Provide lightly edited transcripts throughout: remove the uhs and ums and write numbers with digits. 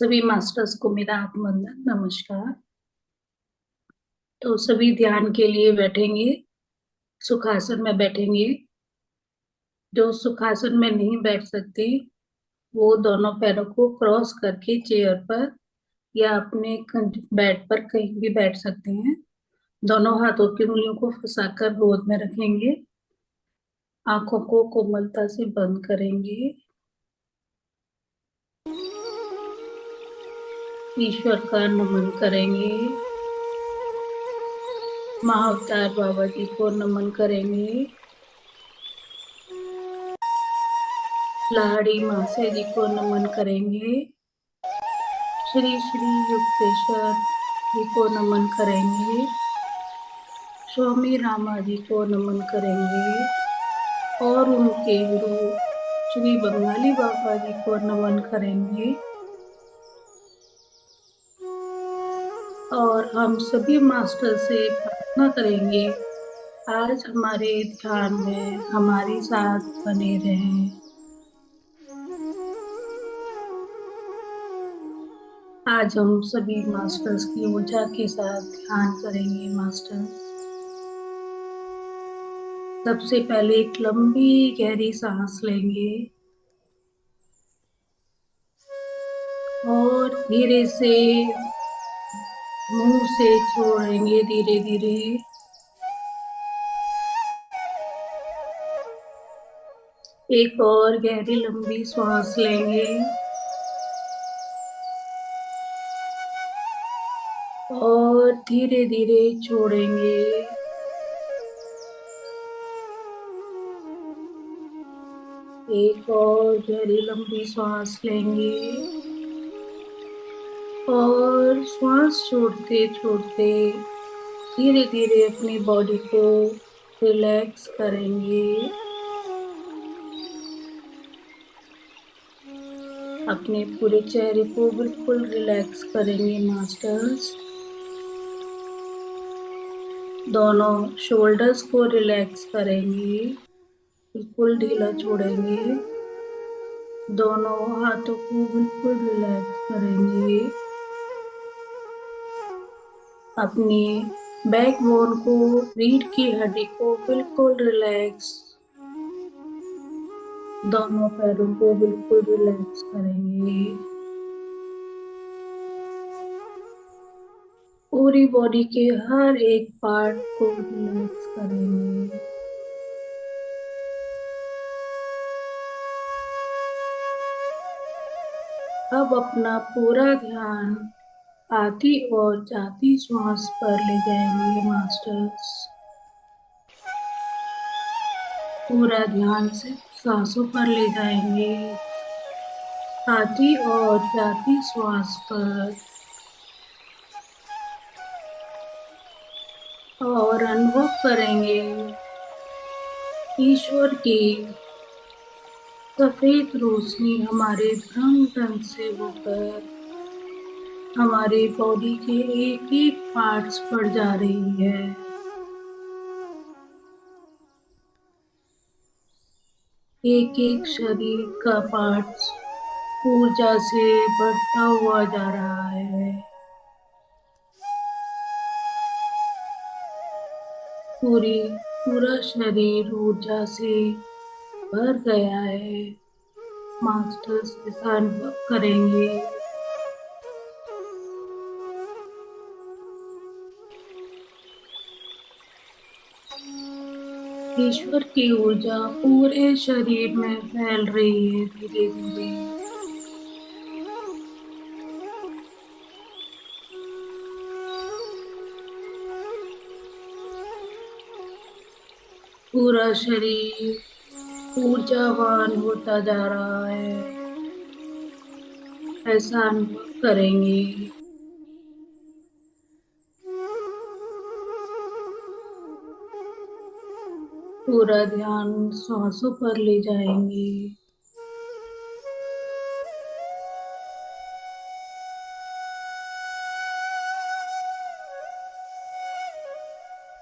सभी मास्टर्स को मेरा आत्मवंदन नमस्कार। तो सभी ध्यान के लिए बैठेंगे, सुखासन में बैठेंगे। जो सुखासन में नहीं बैठ सकते वो दोनों पैरों को क्रॉस करके चेयर पर या अपने बेड पर कहीं भी बैठ सकते हैं। दोनों हाथों की उंगलियों को फंसाकर गोद में रखेंगे। आंखों को कोमलता से बंद करेंगे। ईश्वर का नमन करेंगे। महाअवतार बाबा जी को नमन करेंगे। लाहड़ी महाशय जी को नमन करेंगे। श्री श्री युक्तेश्वर जी को नमन करेंगे। स्वामी रामा जी को नमन करेंगे और उनके गुरु श्री बंगाली बाबा जी को नमन करेंगे। और हम सभी मास्टर से प्रार्थना करेंगे आज हमारे ध्यान में हमारे साथ बने रहें। आज हम सभी मास्टर्स की ऊर्जा के साथ ध्यान करेंगे। मास्टर सबसे पहले एक लंबी गहरी सांस लेंगे और धीरे से मुंह से छोड़ेंगे। धीरे धीरे एक और गहरी लंबी सांस लेंगे और धीरे धीरे छोड़ेंगे। एक और गहरी लंबी सांस लेंगे और श्वास छोड़ते छोड़ते धीरे धीरे अपनी बॉडी को रिलैक्स करेंगे। अपने पूरे चेहरे को बिल्कुल रिलैक्स करेंगे मास्टर्स। दोनों शोल्डर्स को रिलैक्स करेंगे, बिल्कुल ढीला छोड़ेंगे। दोनों हाथों को बिल्कुल रिलैक्स करेंगे। अपनी बैकबोन को, रीढ़ की हड्डी को बिल्कुल रिलैक्स। दोनों पैरों को बिल्कुल रिलैक्स करेंगे। पूरी बॉडी के हर एक पार्ट को रिलैक्स करेंगे। अब अपना पूरा ध्यान आती और जाती श्वास पर ले जाएंगे मास्टर्स। पूरा ध्यान से सांसों पर ले जाएंगे, आती और जाती श्वास पर। और अनुभव करेंगे ईश्वर की सफेद रोशनी हमारे धन धन से होकर हमारे बॉडी के एक एक पार्ट्स पर जा रही है। एक एक शरीर का पार्ट्स ऊर्जा से बढ़ता हुआ जा रहा है। पूरा शरीर ऊर्जा से भर गया है। मास्टर्स ऐसा अनुभव करेंगे। ईश्वर की ऊर्जा पूरे शरीर में फैल रही है धीरे धीरे। पूरा शरीर ऊर्जावान होता जा रहा है, ऐसा अनुभव करेंगे। पूरा ध्यान सांसों पर ले जाएंगे।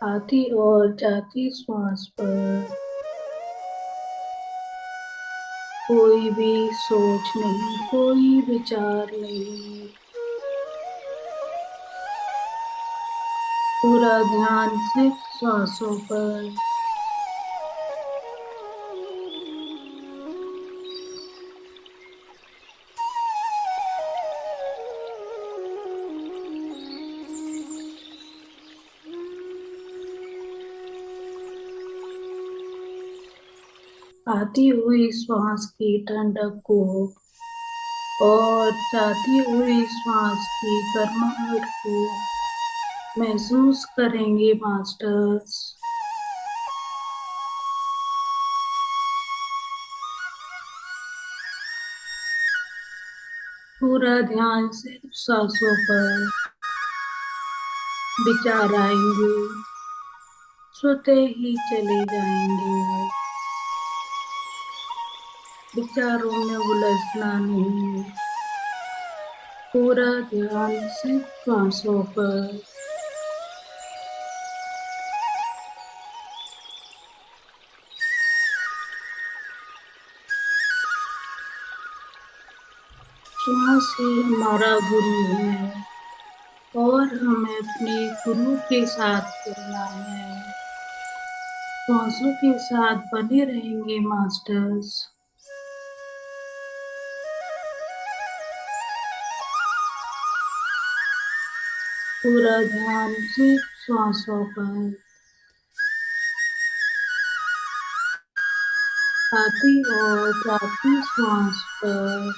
आती और जाती श्वास पर कोई भी सोच नहीं, कोई विचार नहीं। पूरा ध्यान सिर्फ सांसों पर। आती हुई श्वास की ठंडक को और जाती हुई श्वास की गर्माहट को महसूस करेंगे मास्टर्स। पूरा ध्यान सिर्फ सांसों पर। विचार आएंगे, स्वतः ही चले जाएंगे। विचारों में उलझना नहीं। पूरा ध्यान सिर्फ सांसों पर। श्वास ही हमारा गुरु है और हमें अपने गुरु के साथ चलना है। श्वासों के साथ बने रहेंगे मास्टर्स। पूरा ध्यान सिर्फ श्वासों पर। आती और जाती श्वास पर।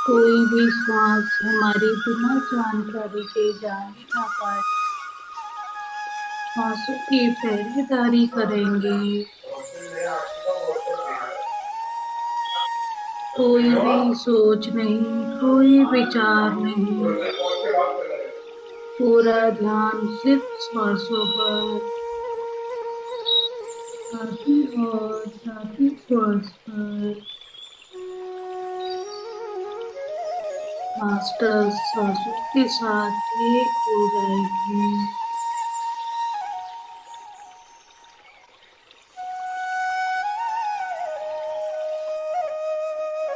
कोई भी श्वास हमारी बिना जानकारी के जाने ना पाए। श्वासों की पहरेदारी करेंगे। कोई भी सोच नहीं, कोई विचार नहीं। पूरा ध्यान सिर्फ श्वासों पर। आती और जाती श्वास पर। मास्टर सांसों के साथ एक हो जाएगी।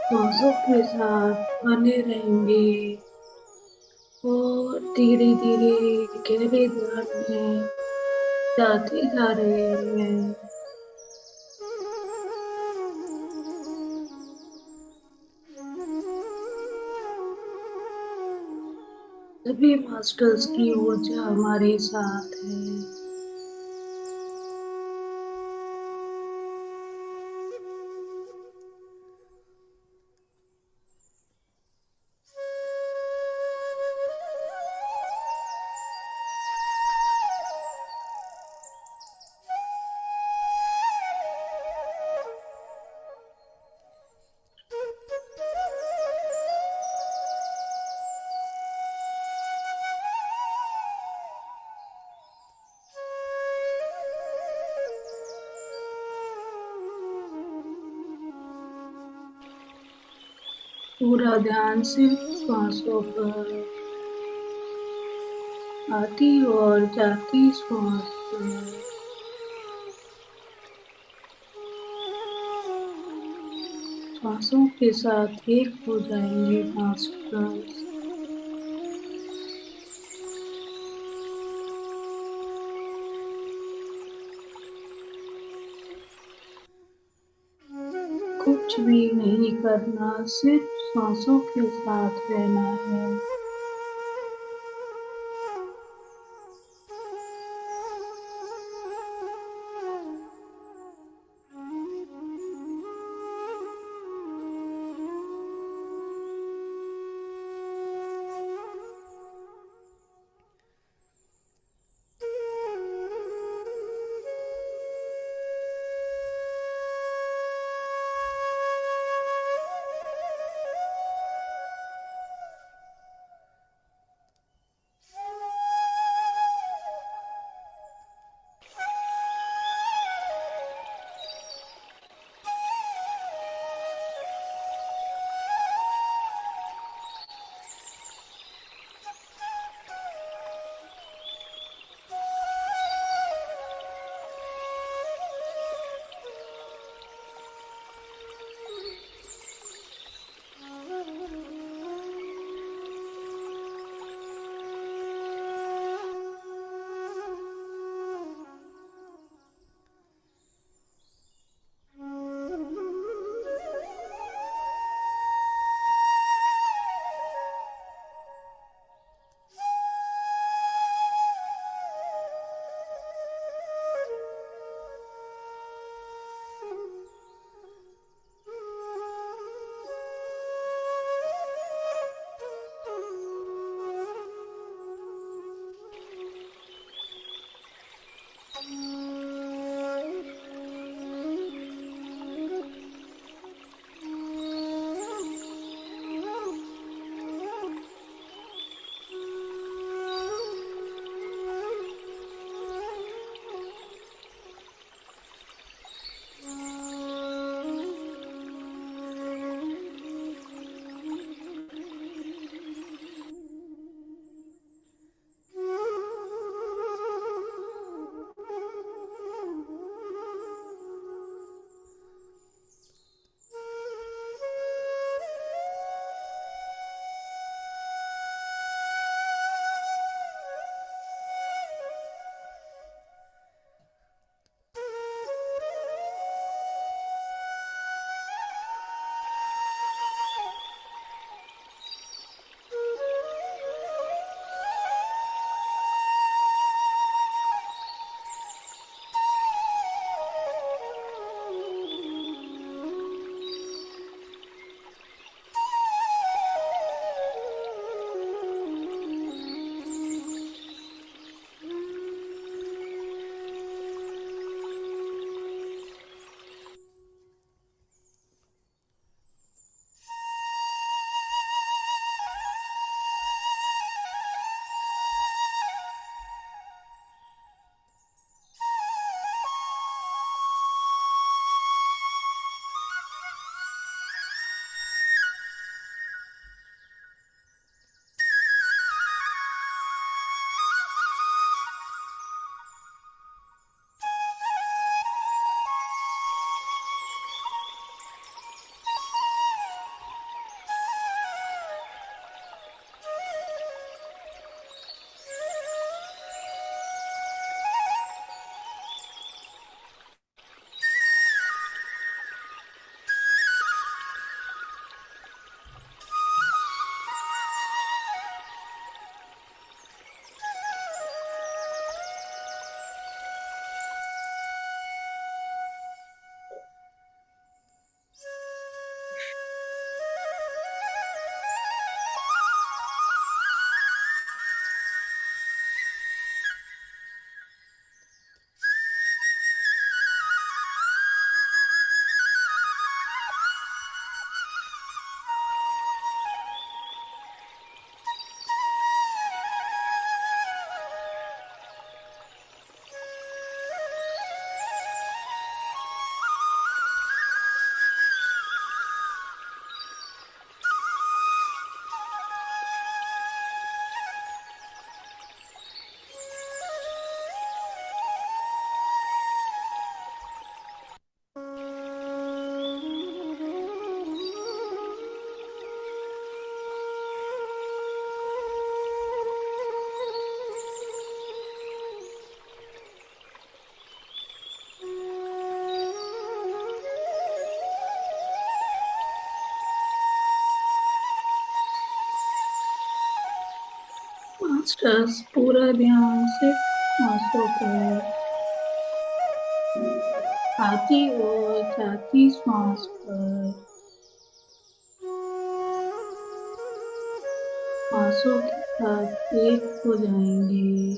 सांसों के साथ बने रहेंगे और धीरे धीरे गहरे ध्यान में जाते जा रहे हैं। सभी मास्टर्स की ऊर्जा हमारे साथ है। पूरा ध्यान सिर्फ श्वासों पर। आती और जाती श्वास पर। श्वासों के साथ एक हो जाएंगे मास्टर्स। कुछ भी नहीं करना, सिर्फ सांसों के साथ रहना है। मास्टर्स, पूरा ध्यान सिर्फ सांसों पर, आती और जाती सांस पर। सांसों के साथ एक हो जाएंगे।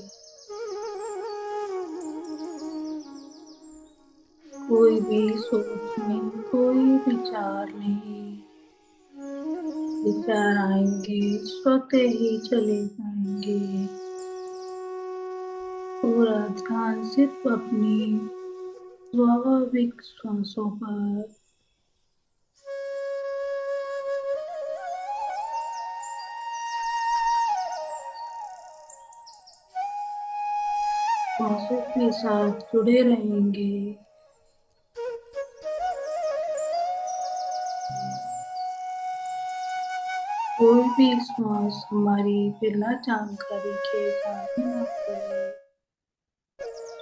कोई भी सोच नहीं, कोई विचार नहीं। विचार आएंगे, स्वतः ही चले जाएंगे। पूरा ध्यान सिर्फ अपनी स्वाभाविक सांसों पर। सांसों के साथ जुड़े रहेंगे। कोई भी सांस हमारी बिना जानकारी के जाने न पाए।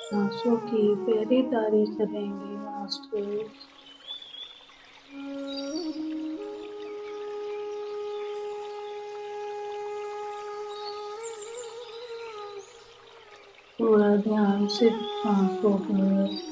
सांसों की पहरेदारी करेंगे मास्टर। पूरा ध्यान सिर्फ सांसों पर।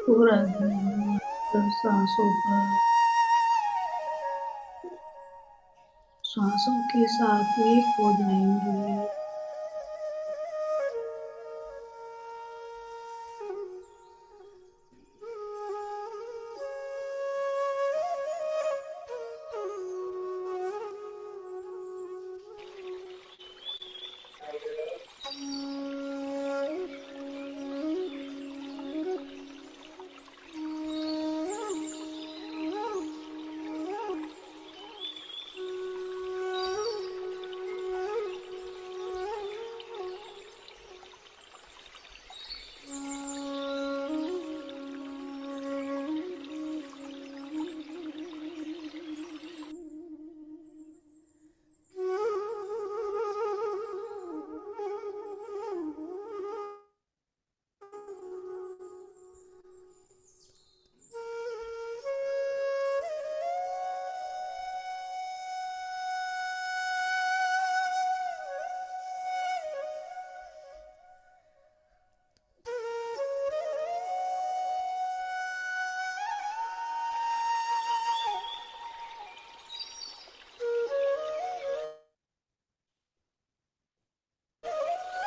पूरा ध्यान कर सांसों पर। सांसों के साथ एक हो जाएंगे।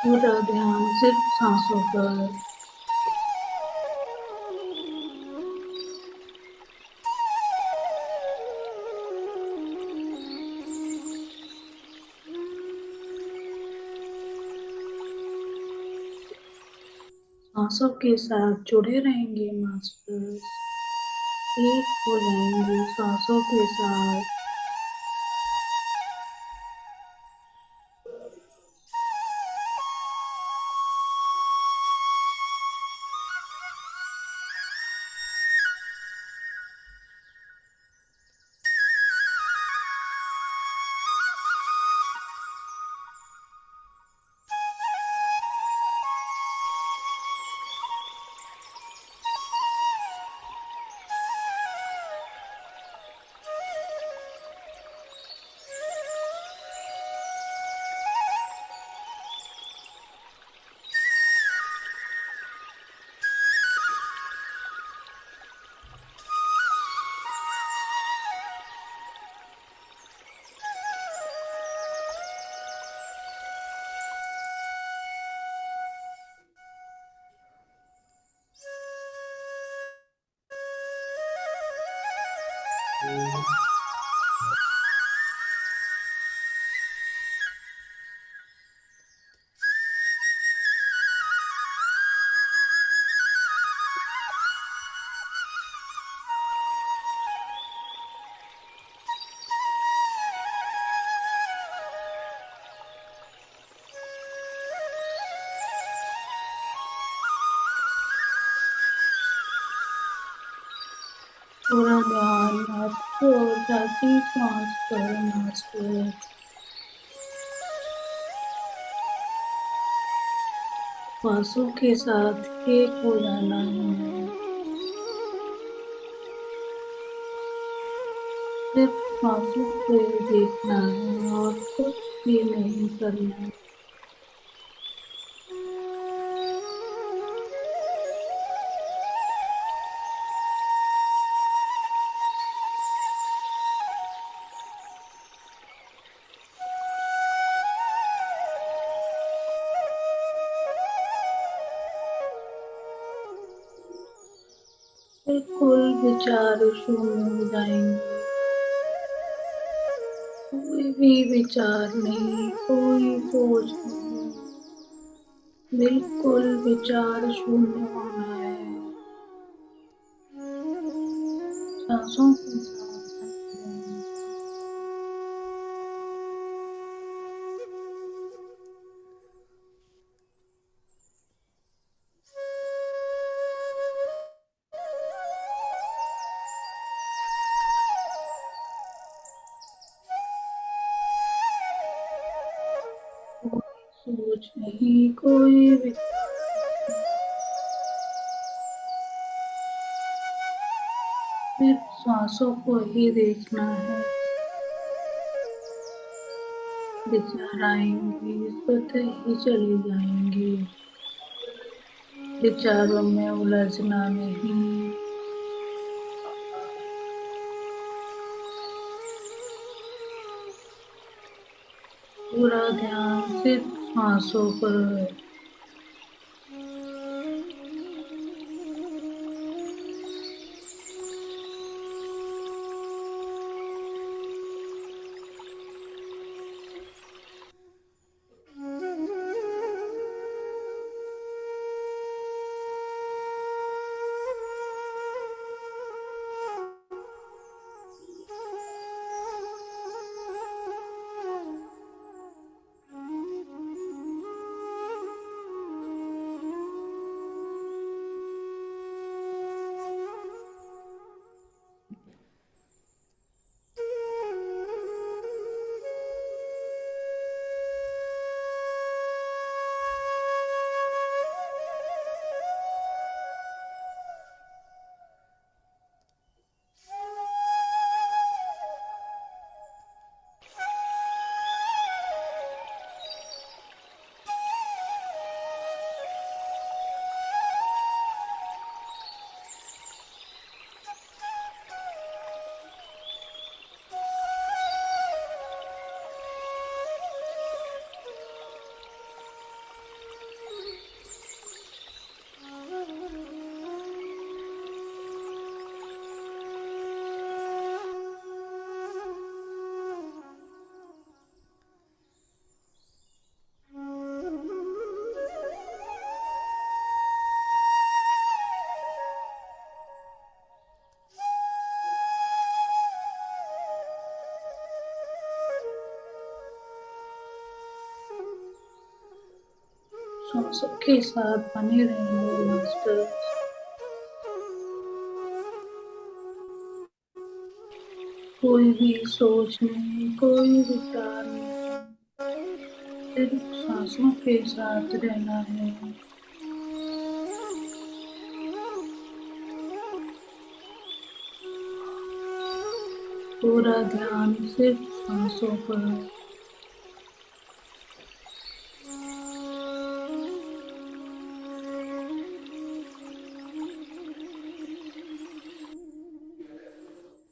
पूरा ध्यान सिर्फ सांसों पर। सांसों के साथ जुड़े रहेंगे मास्टर। एक हो जाएंगे सांसों के साथ। पूरा ध्यान आपको जाती सांस पर मास्टर। सांसों के साथ एक हो जाना है। सिर्फ सांसों को देखना है और कुछ भी नहीं करना। बिल्कुल विचार शून्य हो जाएंगे। कोई भी विचार नहीं, कोई सोच नहीं। बिल्कुल विचार शून्य होना है। सांसों के साथ रहेंगे। कोई सोच नहीं, कोई विचार नहीं। सिर्फ सांसों को ही देखना है। विचार आएंगे स्वतः ही चले जाएंगे। विचारों में उलझना नहीं। पूरा ध्यान सिर्फ सांसों पर है। सांसों के साथ बने रहेंगे मास्टर। कोई भी सोच नहीं, कोई विचार नहीं, सिर्फ सांसों के साथ रहना है। पूरा ध्यान सिर्फ सांसों पर।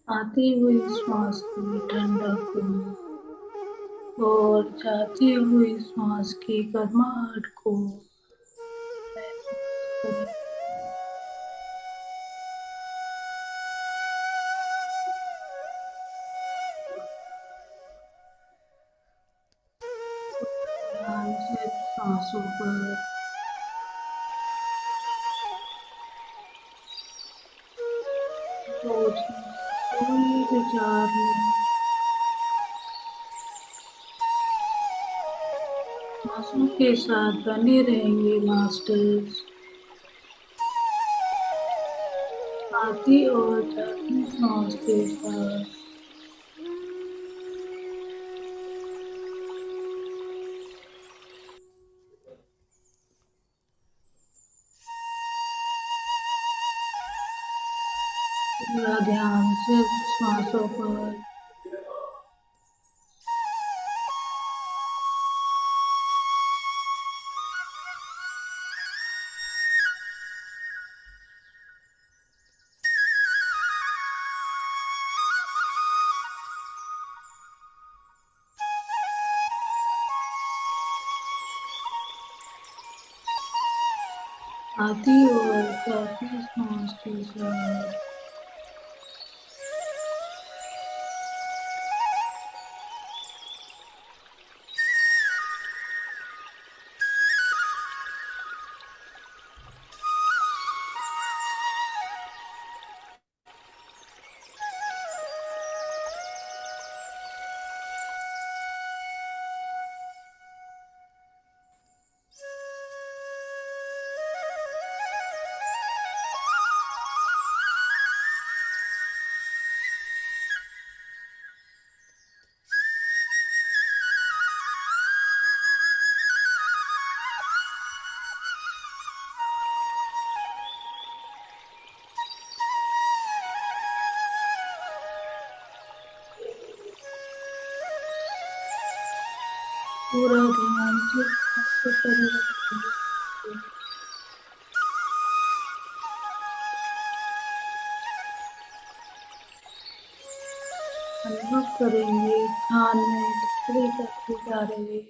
आती हुई श्वास की ठंडक और जाती हुई श्वास की गर्माहट को महसूस करें। ध्यान सिर्फ सांसों पर। सोच कोई विचार नहीं, सांसों के साथ बने रहेंगे मास्टर्स। आती और जाती सांस के साथ। पूरा ध्यान सिर्फ सांसों पर। आती और जाती सांस के साथ। पूरा ध्यान सिर्फ सांसों पर ही रखें। अनुभव करेंगे ध्यान में खिचड़ी चढ़ती जा रही है।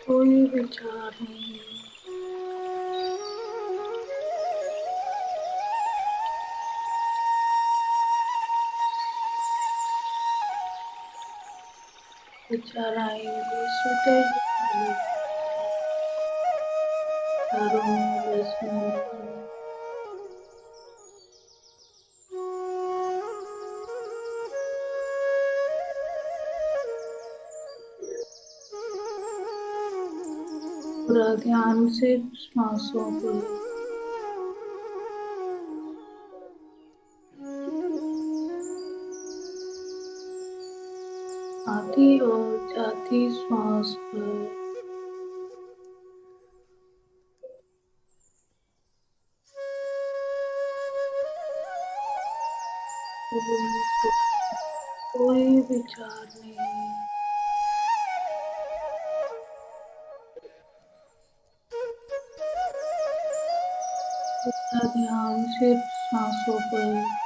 कोई विचार नहीं। विचार आएंगे सूते हुए चारों ओर बसना। पूरा ध्यान सिर्फ श्वासों पर। आती और जाती श्वास पर। कोई विचार नहीं। पूरा ध्यान सिर्फ सांसों पर।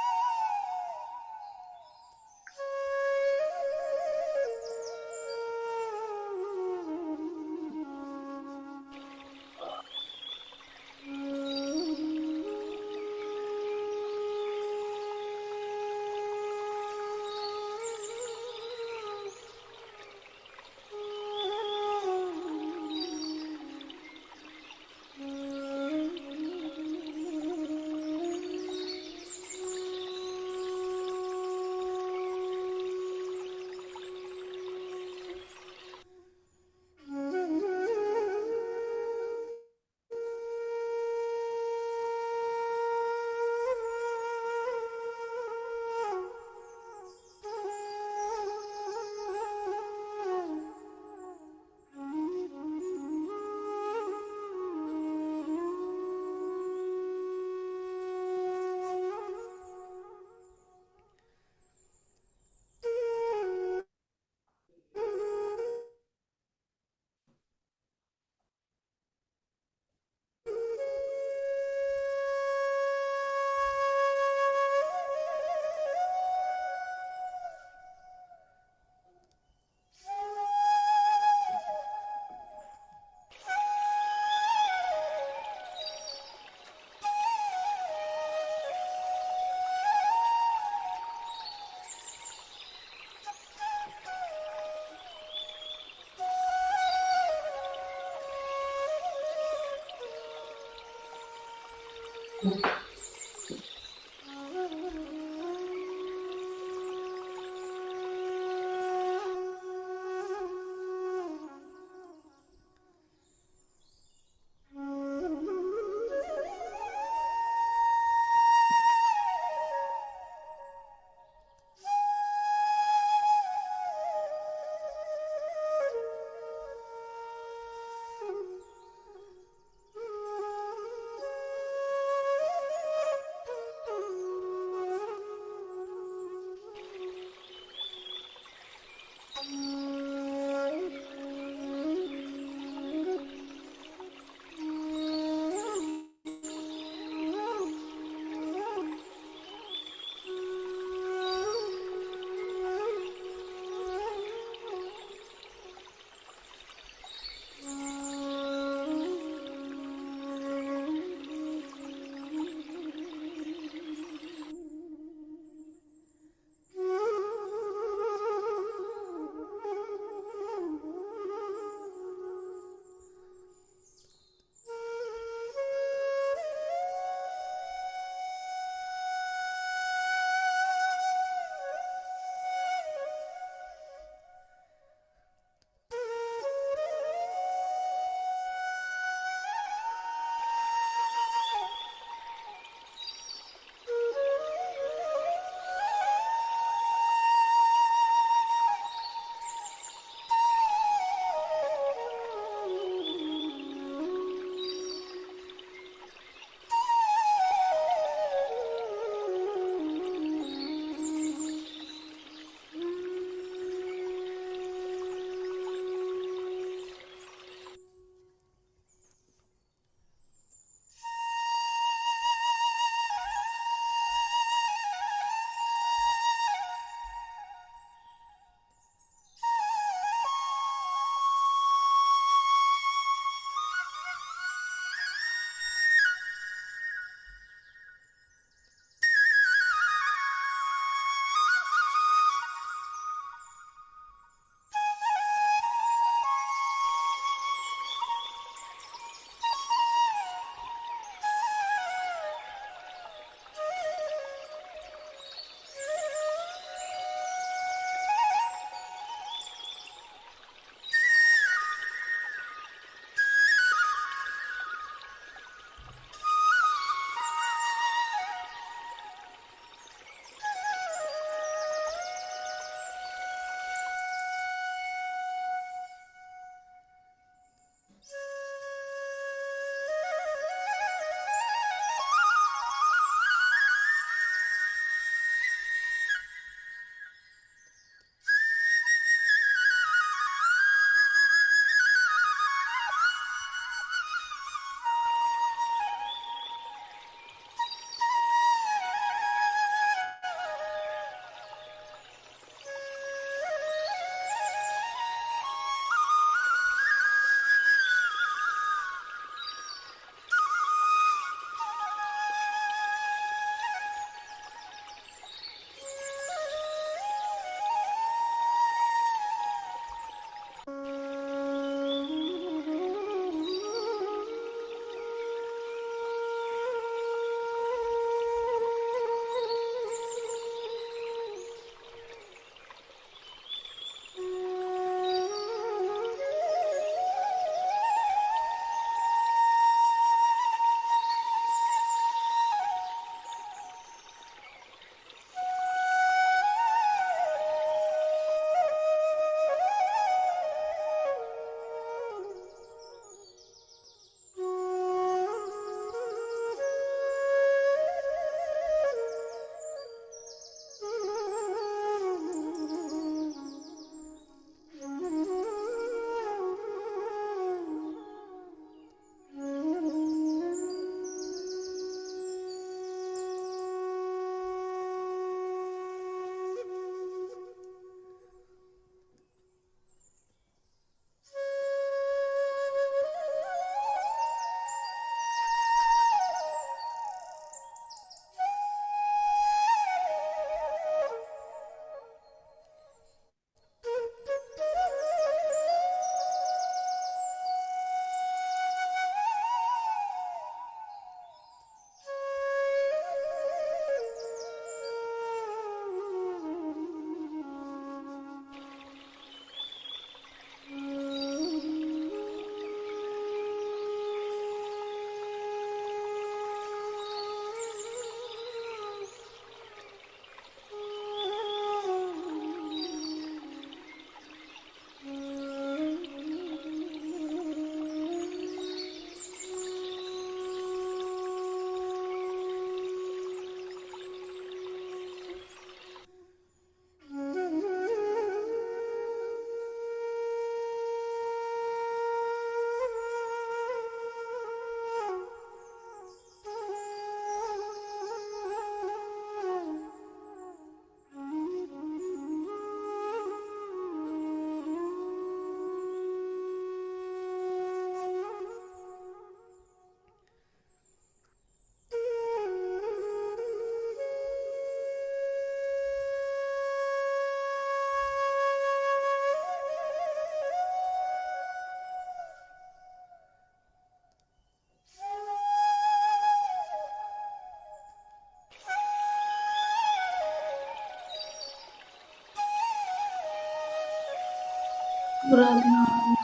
पूरा ध्यान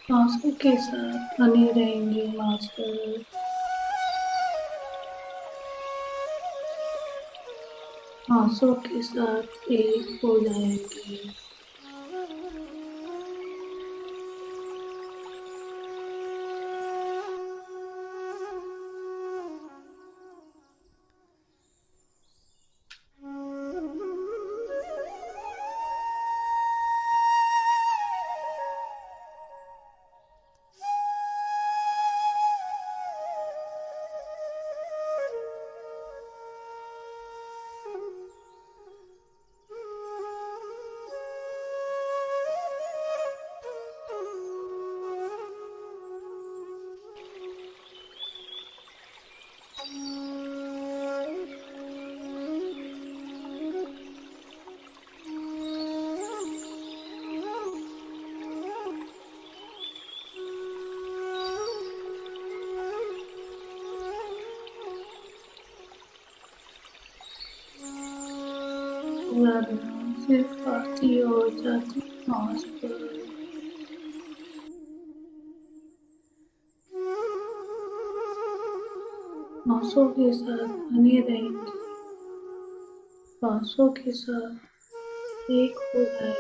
सांसों के साथ बने रहेंगे मास्टर। सांसों के साथ एक हो जाएंगे। पूरा ध्यान सिर्फ आती और जाती सांस पर। सांसों के साथ बने रहेंगे। सांसों के साथ एक हो जाए।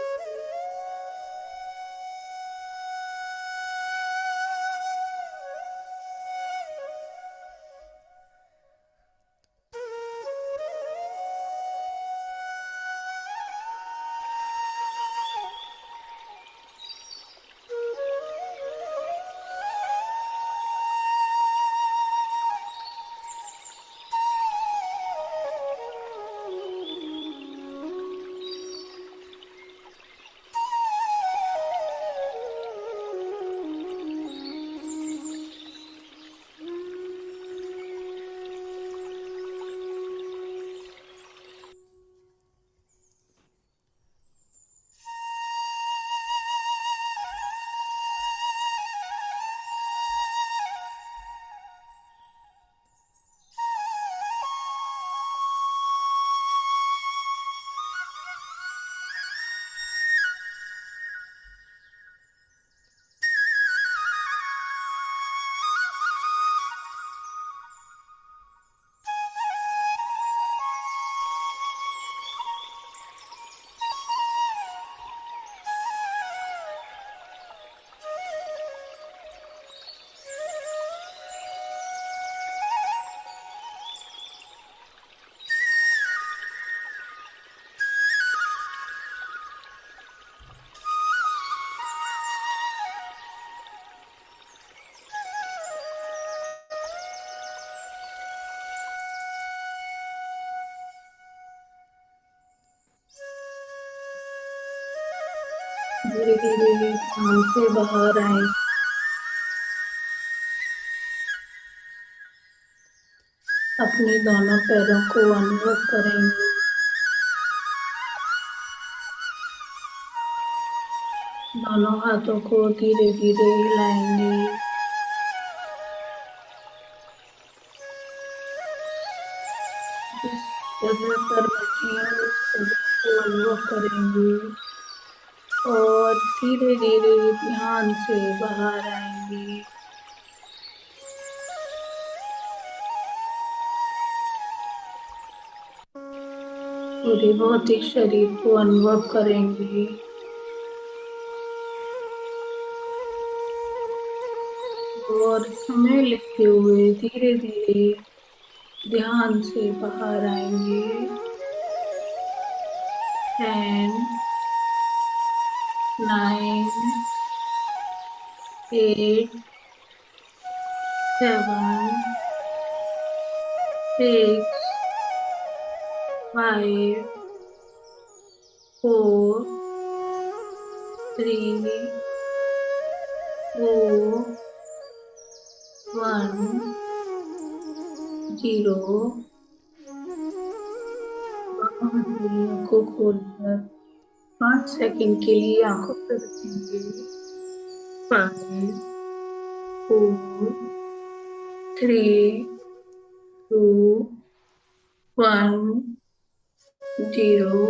धीरे धीरे ध्यान से बाहर आए। अपने दोनों पैरों को अनुभव करेंगे। दोनों हाथों को धीरे धीरे हिलाएंगे। जिस जगह पर बैठे हैं उस जगह को अनुभव करेंगे और धीरे धीरे ध्यान से बाहर आएंगे। पूरे भौतिक शरीर को अनुभव करेंगे और समय लेते हुए धीरे धीरे ध्यान से बाहर आएंगे। 10, 9, 8, 7, 6, 5, 4, 3, 2, 1, 0। आंखों को खोलकर 5 सेकंड के लिए आंखों पर रखेंगे। 5, 4, 3, 2, 1, 0।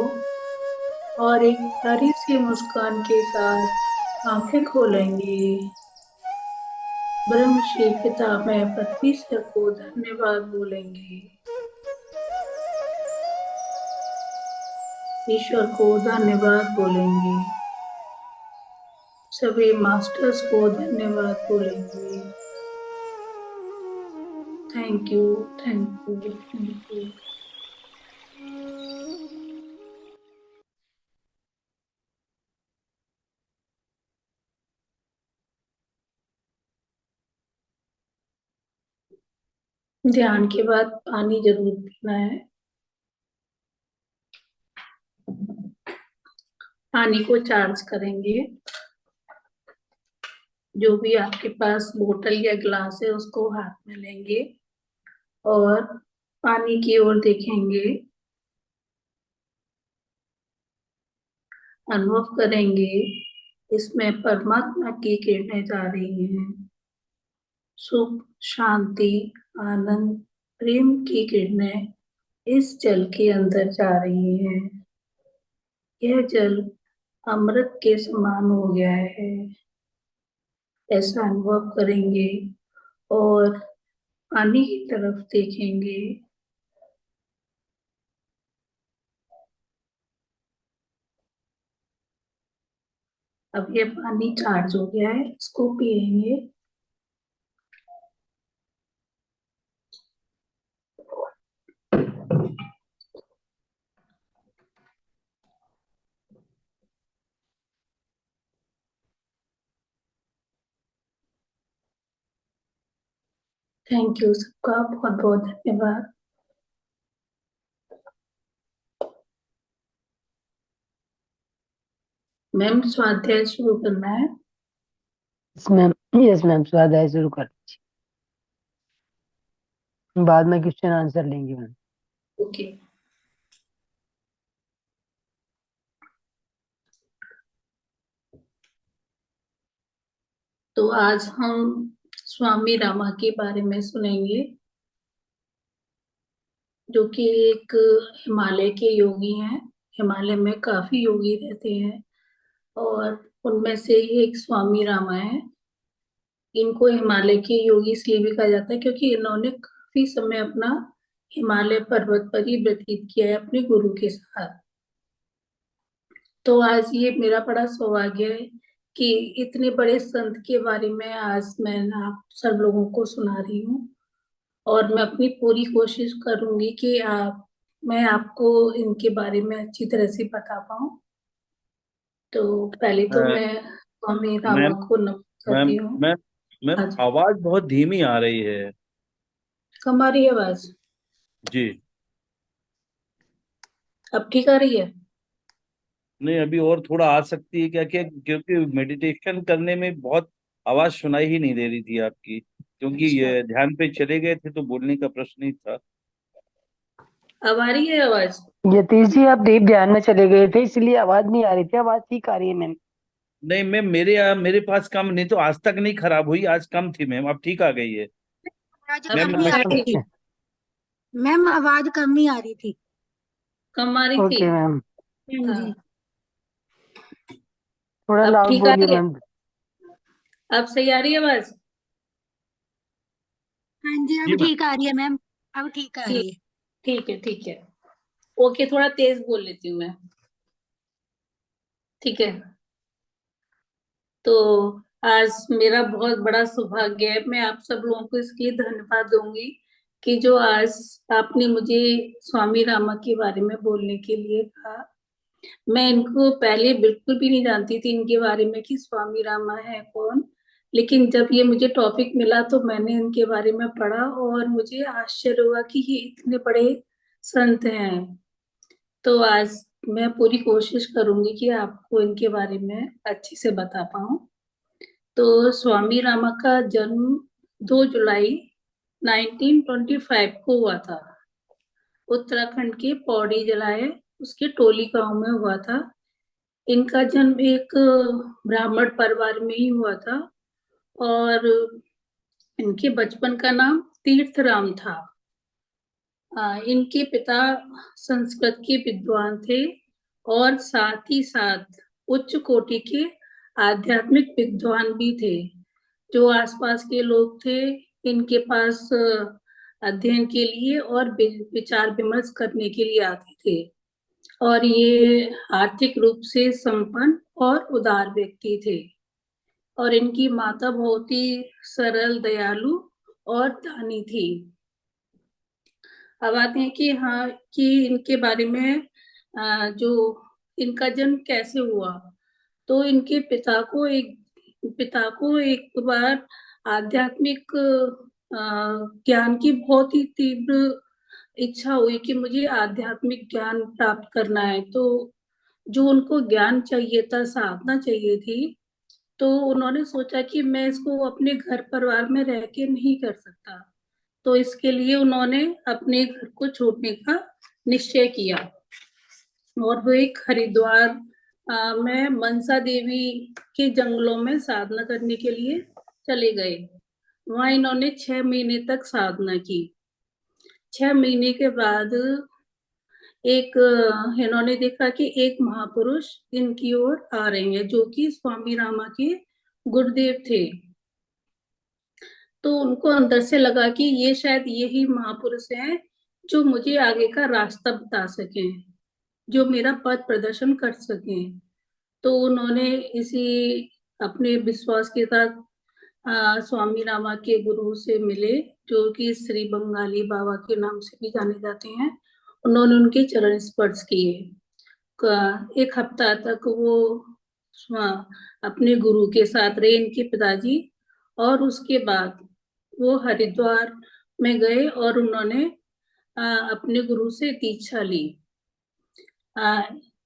और एक प्यारी सी मुस्कान के साथ आंखें खोलेंगे। ब्रह्म श्री पितामह परमेश्वर को धन्यवाद बोलेंगे। ईश्वर को धन्यवाद बोलेंगे। सभी मास्टर्स को धन्यवाद बोलेंगे। Thank you, thank you, thank you. ध्यान के बाद पानी जरूर पीना है। पानी को चार्ज करेंगे। जो भी आपके पास बोतल या ग्लास है उसको हाथ में लेंगे और पानी की ओर देखेंगे। अनुभव करेंगे इसमें परमात्मा की किरणें जा रही हैं। सुख, शांति, आनंद, प्रेम की किरणें इस जल के अंदर जा रही हैं। यह जल अमृत के समान हो गया है, ऐसा अनुभव करेंगे और पानी की तरफ देखेंगे। अब ये पानी चार्ज हो गया है, इसको पिएंगे। थैंक यू सबका, बहुत बहुत धन्यवाद। मैम स्वाध्याय शुरू करना है। मैम, यस मैम, स्वाध्याय शुरू कर दीजिए। बाद में क्वेश्चन आंसर लेंगे मैम। ओके। तो आज हम स्वामी रामा के बारे में सुनेंगे, जो कि एक हिमालय के योगी हैं। हिमालय में काफी योगी रहते हैं और उनमें से ही एक स्वामी रामा है। इनको हिमालय के योगी इसलिए भी कहा जाता है क्योंकि इन्होंने काफी समय अपना हिमालय पर्वत पर ही व्यतीत किया है अपने गुरु के साथ। तो आज ये मेरा बड़ा सौभाग्य है कि इतने बड़े संत के बारे में आज मैं आप सब लोगों को सुना रही हूँ और मैं अपनी पूरी कोशिश करूंगी कि मैं आपको इनके बारे में अच्छी तरह से बता पाऊँ। तो पहले तो अ, मैं स्वामी रामा मैम को नमन मैम करती हूँ। मैम मैम, हाँ जी। आवाज बहुत धीमी आ रही है। कम आ रही है आवाज? जी। अब ठीक आ रही है? नहीं, अभी और थोड़ा आ सकती है क्या? क्या, क्योंकि मेडिटेशन करने में बहुत आवाज सुनाई ही नहीं दे रही थी आपकी, क्योंकि अच्छा, ये ध्यान पे चले गए थे तो बोलने का प्रश्न ही था। अब आ रही है आवाज? यतीश जी, आप डीप ध्यान में चले गए थे इसलिए आवाज नहीं आ रही थी। आवाज ठीक आ रही है मैम। नहीं मैम, मेरे पास कम नहीं तो आज तक नहीं खराब हुई, आज कम थी मैम, अब ठीक आ गई है। आवाज मैम कम ही आ नमस्कार। रही थी। मैम आवाज कम ही आ रही थी। कम आ रही थी? ओके मैम, हाँ जी। हाँ। थोड़ा अब लाउड ठीक आ बोलिए रही है? मैम। अब सही आ रही है आवाज? हाँ जी, जी अब मैम। ठीक आ रही है मैम। अब ठीक आ ठीक रही है। ठीक है, ठीक है। ओके, थोड़ा तेज बोल लेती हूँ मैं। ठीक है। तो आज मेरा बहुत बड़ा सौभाग्य है, मैं आप सब लोगों को इसके लिए धन्यवाद दूंगी कि जो आज आपने मुझे स्वामी रामा के बारे में बोलने के लिए कहा। मैं इनको पहले बिल्कुल भी नहीं जानती थी इनके बारे में कि स्वामी रामा है कौन। लेकिन जब ये मुझे टॉपिक मिला तो मैंने इनके बारे में पढ़ा और मुझे आश्चर्य हुआ कि ये इतने बड़े संत हैं। तो आज मैं पूरी कोशिश करूंगी कि आपको इनके बारे में अच्छे से बता पाऊं। तो स्वामी रामा का जन्म 2 जुलाई 1925 को हुआ था। उत्तराखंड के पौड़ी जिला है, उसके टोली गांव में हुआ था। इनका जन्म एक ब्राह्मण परिवार में ही हुआ था और इनके बचपन का नाम तीर्थराम था। इनके पिता संस्कृत के विद्वान थे और साथ ही साथ उच्च कोटि के आध्यात्मिक विद्वान भी थे। जो आसपास के लोग थे, इनके पास अध्ययन के लिए और विचार विमर्श करने के लिए आते थे। और ये आर्थिक रूप से संपन्न और उदार व्यक्ति थे। और इनकी माता बहुत ही सरल, दयालु और दानी थी। अब आते हैं कि हाँ, कि इनके बारे में जो इनका जन्म कैसे हुआ। तो इनके पिता को एक बार आध्यात्मिक ज्ञान की बहुत ही तीव्र इच्छा हुई कि मुझे आध्यात्मिक ज्ञान प्राप्त करना है। तो जो उनको ज्ञान चाहिए था, साधना चाहिए थी, तो उन्होंने सोचा कि मैं इसको अपने घर परिवार में रह के नहीं कर सकता। तो इसके लिए उन्होंने अपने घर को छोड़ने का निश्चय किया और वो एक हरिद्वार में मनसा देवी के जंगलों में साधना करने के लिए चले गए। वहां इन्होंने 6 महीने तक साधना की। 6 महीने के बाद इन्होंने देखा कि एक महापुरुष इनकी ओर आ रहे हैं, जो कि स्वामी रामा के गुरुदेव थे। तो उनको अंदर से लगा कि ये शायद यही महापुरुष हैं जो मुझे आगे का रास्ता बता सकें, जो मेरा पथ प्रदर्शन कर सकें। तो उन्होंने इसी अपने विश्वास के साथ स्वामी रामा के गुरु से मिले, जो कि श्री बंगाली बाबा के नाम से भी जाने जाते हैं। उन्होंने उनके चरण स्पर्श किए। एक हफ्ता तक वो अपने गुरु के साथ रहे, इनके पिताजी। और उसके बाद वो हरिद्वार में गए और उन्होंने अपने गुरु से दीक्षा ली।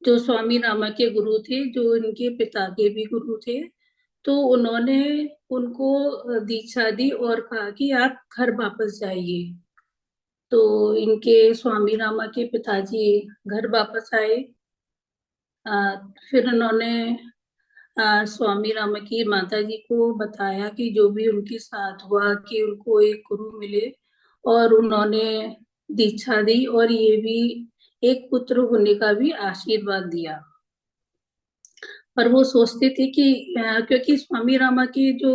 जो स्वामी रामा के गुरु थे, जो इनके पिता के भी गुरु थे, तो उन्होंने उनको दीक्षा दी और कहा कि आप घर वापस जाइए। तो इनके स्वामी रामा के पिताजी घर वापस आए। फिर उन्होंने स्वामी रामा की माता जी को बताया कि जो भी उनके साथ हुआ, कि उनको एक गुरु मिले और उन्होंने दीक्षा दी और ये भी एक पुत्र होने का भी आशीर्वाद दिया। पर वो सोचते थे कि क्योंकि स्वामी रामा के जो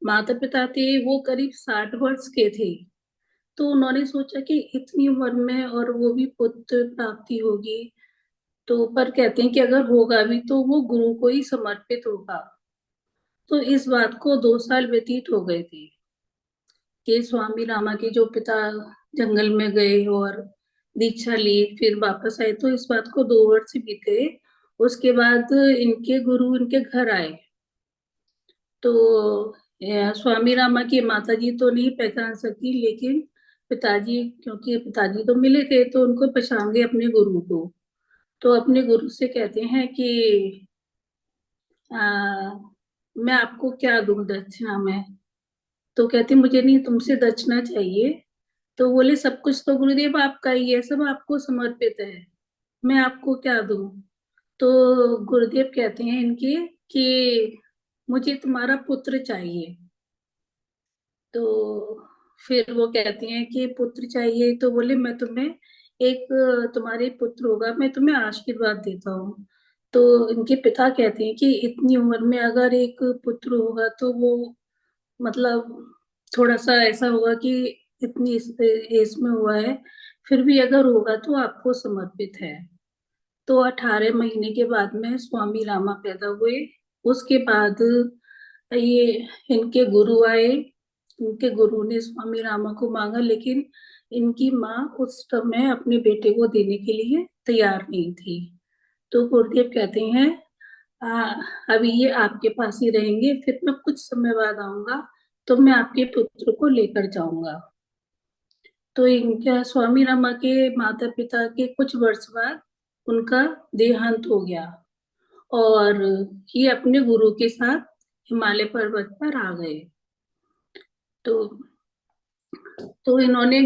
माता पिता थे वो करीब 60 वर्ष के थे, तो उन्होंने सोचा कि इतनी उम्र में और वो भी पुत्र प्राप्ति होगी, तो पर कहते हैं कि अगर होगा भी तो वो गुरु को ही समर्पित होगा। तो इस बात को 2 साल व्यतीत हो गए थे कि स्वामी रामा के जो पिता जंगल में गए और दीक्षा ली, फिर वापस आए। तो इस बात को 2 वर्ष बीत गए। उसके बाद इनके गुरु इनके घर आए। तो स्वामी रामा की माता जी तो नहीं पहचान सकी, लेकिन पिताजी, क्योंकि पिताजी तो मिले थे, तो उनको पहचान गए अपने गुरु को। तो अपने गुरु से कहते हैं कि मैं आपको क्या दूं दक्षिणा में। तो कहते मुझे नहीं, तुमसे दक्षिणा चाहिए। तो बोले सब कुछ तो गुरुदेव आपका ही है, सब आपको समर्पित है, मैं आपको क्या दूं। तो गुरुदेव कहते हैं इनके कि मुझे तुम्हारा पुत्र चाहिए। तो फिर वो कहती हैं कि पुत्र चाहिए। तो बोले मैं तुम्हें एक, तुम्हारे पुत्र होगा, मैं तुम्हें आशीर्वाद देता हूँ। तो इनके पिता कहते हैं कि इतनी उम्र में अगर एक पुत्र होगा तो वो मतलब थोड़ा सा ऐसा होगा कि इतनी एज में हुआ है, फिर भी अगर होगा तो आपको समर्पित है। तो 18 महीने के बाद में स्वामी रामा पैदा हुए। उसके बाद ये इनके गुरु आए। इनके गुरु ने स्वामी रामा को मांगा, लेकिन इनकी माँ उस समय अपने बेटे को देने के लिए तैयार नहीं थी। तो गुरुदेव कहते हैं अभी ये आपके पास ही रहेंगे, फिर मैं कुछ समय बाद आऊंगा तो मैं आपके पुत्र को लेकर जाऊंगा। तो इनका स्वामी रामा के माता पिता के कुछ वर्ष बाद उनका देहांत हो गया और ये अपने गुरु के साथ हिमालय पर्वत पर आ गए। तो इन्होंने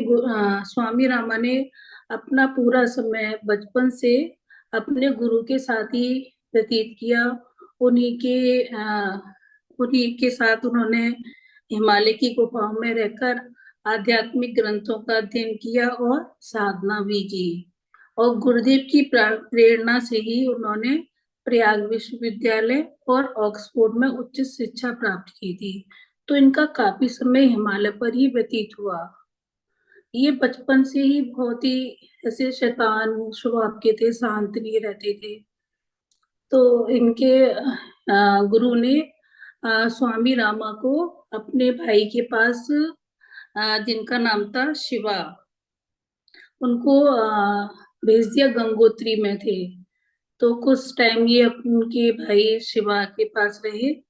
स्वामी रामा ने अपना पूरा समय बचपन से अपने गुरु के साथ ही व्यतीत किया। उन्हीं के साथ उन्होंने हिमालय की गुफाओं में रहकर आध्यात्मिक ग्रंथों का अध्ययन किया और साधना भी की। और गुरुदेव की प्रेरणा से ही उन्होंने प्रयाग विश्वविद्यालय और ऑक्सफोर्ड में उच्च शिक्षा प्राप्त की थी। तो इनका काफी समय हिमालय पर ही व्यतीत हुआ। ये बचपन से ही बहुत ही ऐसे शैतान स्वभाव के थे, शांत नहीं रहते थे। तो इनके गुरु ने स्वामी रामा को अपने भाई के पास, जिनका नाम था शिवा, उनको भेज दिया। गंगोत्री में थे। तो कुछ टाइम ये उनके भाई शिवा के पास रहे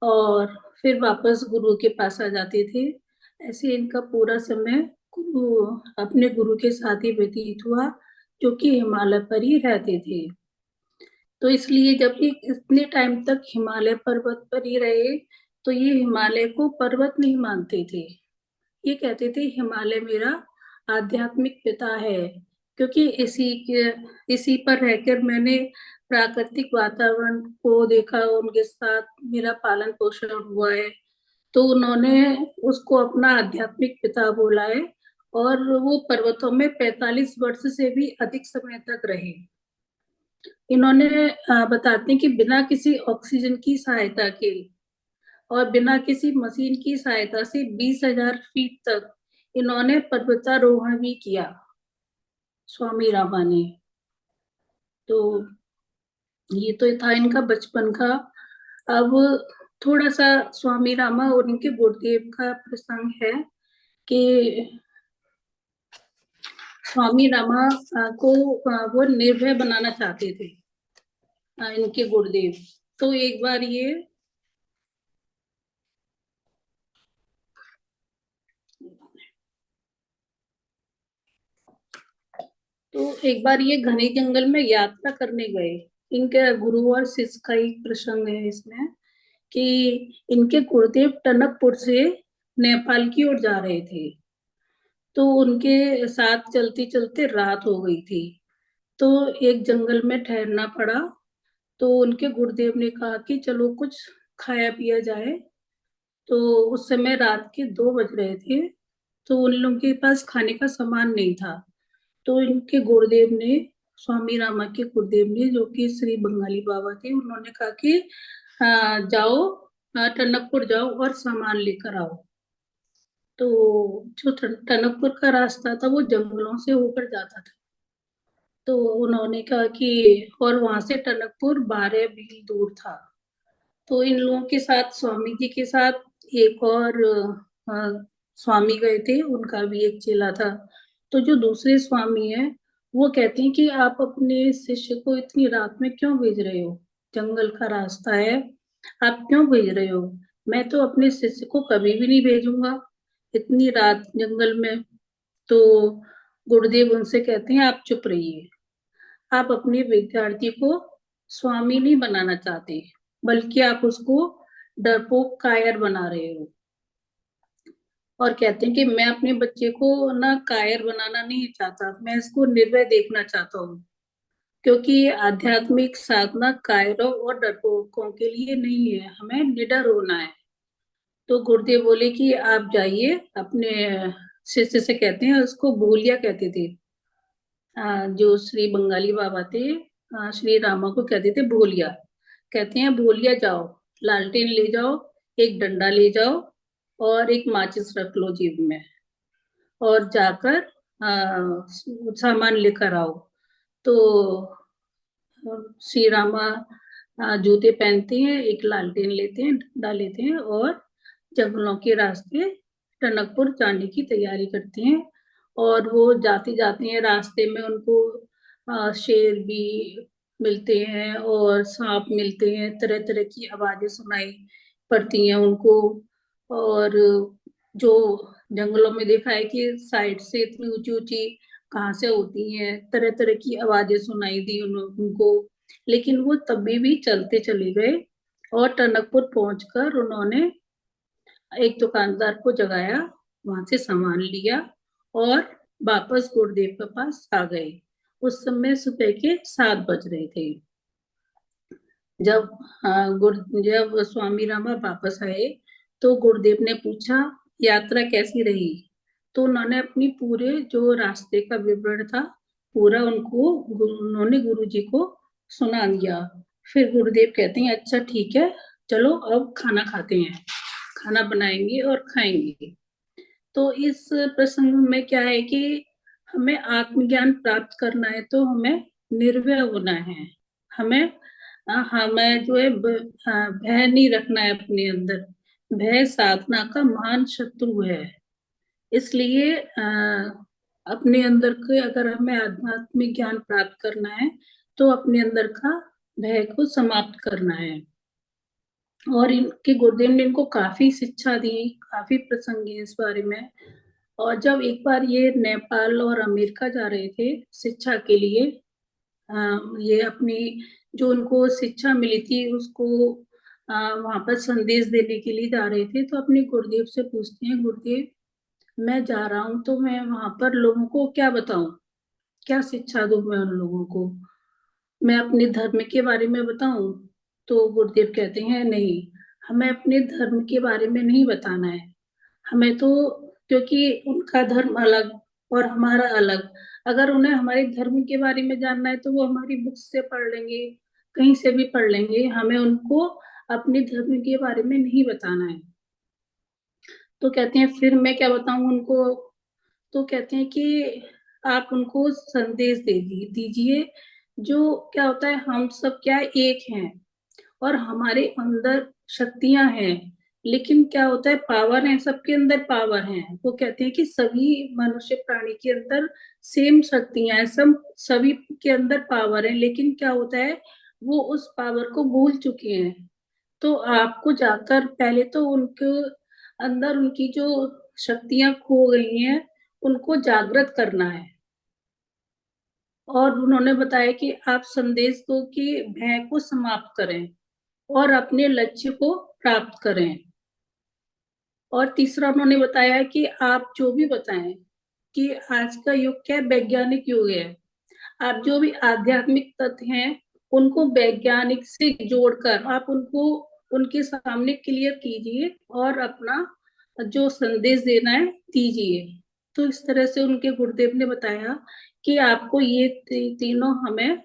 और फिर वापस गुरु के पास आ जाते थे। ऐसे इनका पूरा समय गुरु अपने गुरु के साथ ही व्यतीत हुआ, जो कि हिमालय पर ही रहते थे। तो इसलिए जब ये इतने टाइम तक हिमालय पर्वत पर ही रहे, तो ये हिमालय को पर्वत नहीं मानते थे। ये कहते थे हिमालय मेरा आध्यात्मिक पिता है, क्योंकि इसी पर रहकर मैंने प्राकृतिक वातावरण को देखा, उनके साथ मेरा पालन पोषण हुआ है। तो उन्होंने उसको अपना आध्यात्मिक पिता बोला है। और वो पर्वतों में 45 वर्ष से भी अधिक समय तक रहे। इन्होंने बताते हैं कि बिना किसी ऑक्सीजन की सहायता के और बिना किसी मशीन की सहायता से 20,000 फीट तक इन्होंने पर्वतारोहण भी किया, स्वामी रामा ने। तो ये तो था इनका बचपन का। अब थोड़ा सा स्वामी रामा और इनके गुरुदेव का प्रसंग है कि स्वामी रामा को वो निर्भय बनाना चाहते थे, इनके गुरुदेव। तो एक बार ये घने जंगल में यात्रा करने गए। इनके गुरु और शिष्य का एक प्रसंग है इसमें कि इनके गुरुदेव टनकपुर से नेपाल की ओर जा रहे थे। तो उनके साथ चलते चलते रात हो गई थी। तो एक जंगल में ठहरना पड़ा। तो उनके गुरुदेव ने कहा कि चलो कुछ खाया पिया जाए। तो उस समय रात के 2 बज रहे थे। तो उन लोगों के पास खाने का सामान नहीं था। तो इनके गुरुदेव ने, स्वामी रामा के गुरुदेव ने, जो कि श्री बंगाली बाबा थे, उन्होंने कहा कि जाओ, टनकपुर जाओ और सामान लेकर आओ। तो जो टनकपुर का रास्ता था वो जंगलों से होकर जाता था। तो उन्होंने कहा कि, और वहां से टनकपुर 12 मील दूर था। तो इन लोगों के साथ, स्वामी जी के साथ एक और स्वामी गए थे, उनका भी एक चेला था। तो जो दूसरे स्वामी है, वो कहते हैं कि आप अपने शिष्य को इतनी रात में क्यों भेज रहे हो? जंगल का रास्ता है, आप क्यों भेज रहे हो? मैं तो अपने शिष्य को कभी भी नहीं भेजूंगा इतनी रात जंगल में। तो गुरुदेव उनसे कहते हैं, आप चुप रहिए। आप अपने विद्यार्थी को स्वामी नहीं बनाना चाहते, बल्कि आप उसको डरपोक कायर बना रहे हो। और कहते हैं कि मैं अपने बच्चे को ना कायर बनाना नहीं चाहता, मैं इसको निर्भय देखना चाहता हूँ। क्योंकि आध्यात्मिक साधना कायरों और डरपोकों के लिए नहीं है, हमें निडर होना है। तो गुरुदेव बोले कि आप जाइए अपने शिष्य से, कहते हैं उसको भूलिया कहते थे, जो श्री बंगाली बाबा थे, श्री रामा को कहते थे भोलिया। कहते हैं भोलिया जाओ, लालटेन ले जाओ, एक डंडा ले जाओ और एक माचिस रख लो जेब में, और जाकर सामान लेकर आओ। तो श्री रामा जूते पहनते हैं, एक लालटेन लेते हैं, डंडा लेते हैं और जंगलों के रास्ते टनकपुर जाने की तैयारी करते हैं। और वो जाते जाते हैं, रास्ते में उनको शेर भी मिलते हैं और सांप मिलते हैं, तरह तरह की आवाजें सुनाई पड़ती हैं उनको। और जो जंगलों में देखा है कि साइड से इतनी ऊंची ऊंची घासें होती हैं, तरह तरह की आवाजें सुनाई दी उनको। लेकिन वो तभी भी चलते चले गए और टनकपुर पहुंचकर उन्होंने एक दुकानदार को जगाया, वहां से सामान लिया और वापस गुरुदेव के पास आ गए। उस समय सुबह के 7 बज रहे थे। जब स्वामी रामा वापस आए तो गुरुदेव ने पूछा, यात्रा कैसी रही? तो उन्होंने अपनी पूरे जो रास्ते का विवरण था पूरा उन्होंने गुरु जी को सुना दिया। फिर गुरुदेव कहते हैं अच्छा ठीक है, चलो अब खाना खाते हैं, खाना बनाएंगे और खाएंगे। तो इस प्रसंग में क्या है कि हमें आत्मज्ञान प्राप्त करना है तो हमें निर्भय होना है। हमें जो है भय नहीं रखना है अपने अंदर। भय साधना का महान शत्रु है। इसलिए अपने अंदर के अगर हमें आध्यात्मिक ज्ञान प्राप्त करना है तो अपने अंदर का भय को समाप्त करना है। और इनके गुरुदेव ने इनको काफी शिक्षा दी, काफी प्रसंग है इस बारे में। और जब एक बार ये नेपाल और अमेरिका जा रहे थे शिक्षा के लिए, ये अपनी जो उनको शिक्षा मिली थी उसको वहां पर संदेश देने के लिए जा रहे थे, तो अपने गुरुदेव से पूछते हैं, गुरुदेव मैं जा रहा हूँ तो मैं वहां पर लोगों को क्या बताऊं, क्या शिक्षा दूं मैं उन लोगों को, मैं अपने धर्म के बारे में बताऊं? तो गुरुदेव कहते हैं नहीं, हमें अपने धर्म के बारे में नहीं बताना है। हमें तो, क्योंकि उनका धर्म अलग और हमारा अलग, अगर उन्हें हमारे धर्म के बारे में जानना है तो वो हमारी बुक से पढ़ लेंगे, कहीं से भी पढ़ लेंगे, हमें उनको अपने धर्म के बारे में नहीं बताना है। तो कहते हैं फिर मैं क्या बताऊं उनको? तो कहते हैं कि आप उनको संदेश दीजिए, जो क्या होता है हम सब क्या एक हैं और हमारे अंदर शक्तियां हैं, लेकिन क्या होता है पावर है, सबके अंदर पावर है। वो कहते हैं कि सभी मनुष्य प्राणी के अंदर सेम शक्तियां हैं, सब सभी के अंदर पावर है, लेकिन क्या होता है वो उस पावर को भूल चुके हैं। तो आपको जाकर पहले तो उनके अंदर उनकी जो शक्तियां खो गई हैं उनको जागृत करना है। और उन्होंने बताया कि आप संदेश दो कि भय को समाप्त करें और अपने लक्ष्य को प्राप्त करें। और तीसरा उन्होंने बताया कि आप जो भी बताएं कि आज का युग क्या वैज्ञानिक युग है, आप जो भी आध्यात्मिक तथ्य हैं उनको वैज्ञानिक से जोड़कर आप उनको उनके सामने क्लियर कीजिए और अपना जो संदेश देना है दीजिए। तो इस तरह से उनके गुरुदेव ने बताया कि आपको ये तीनों हमें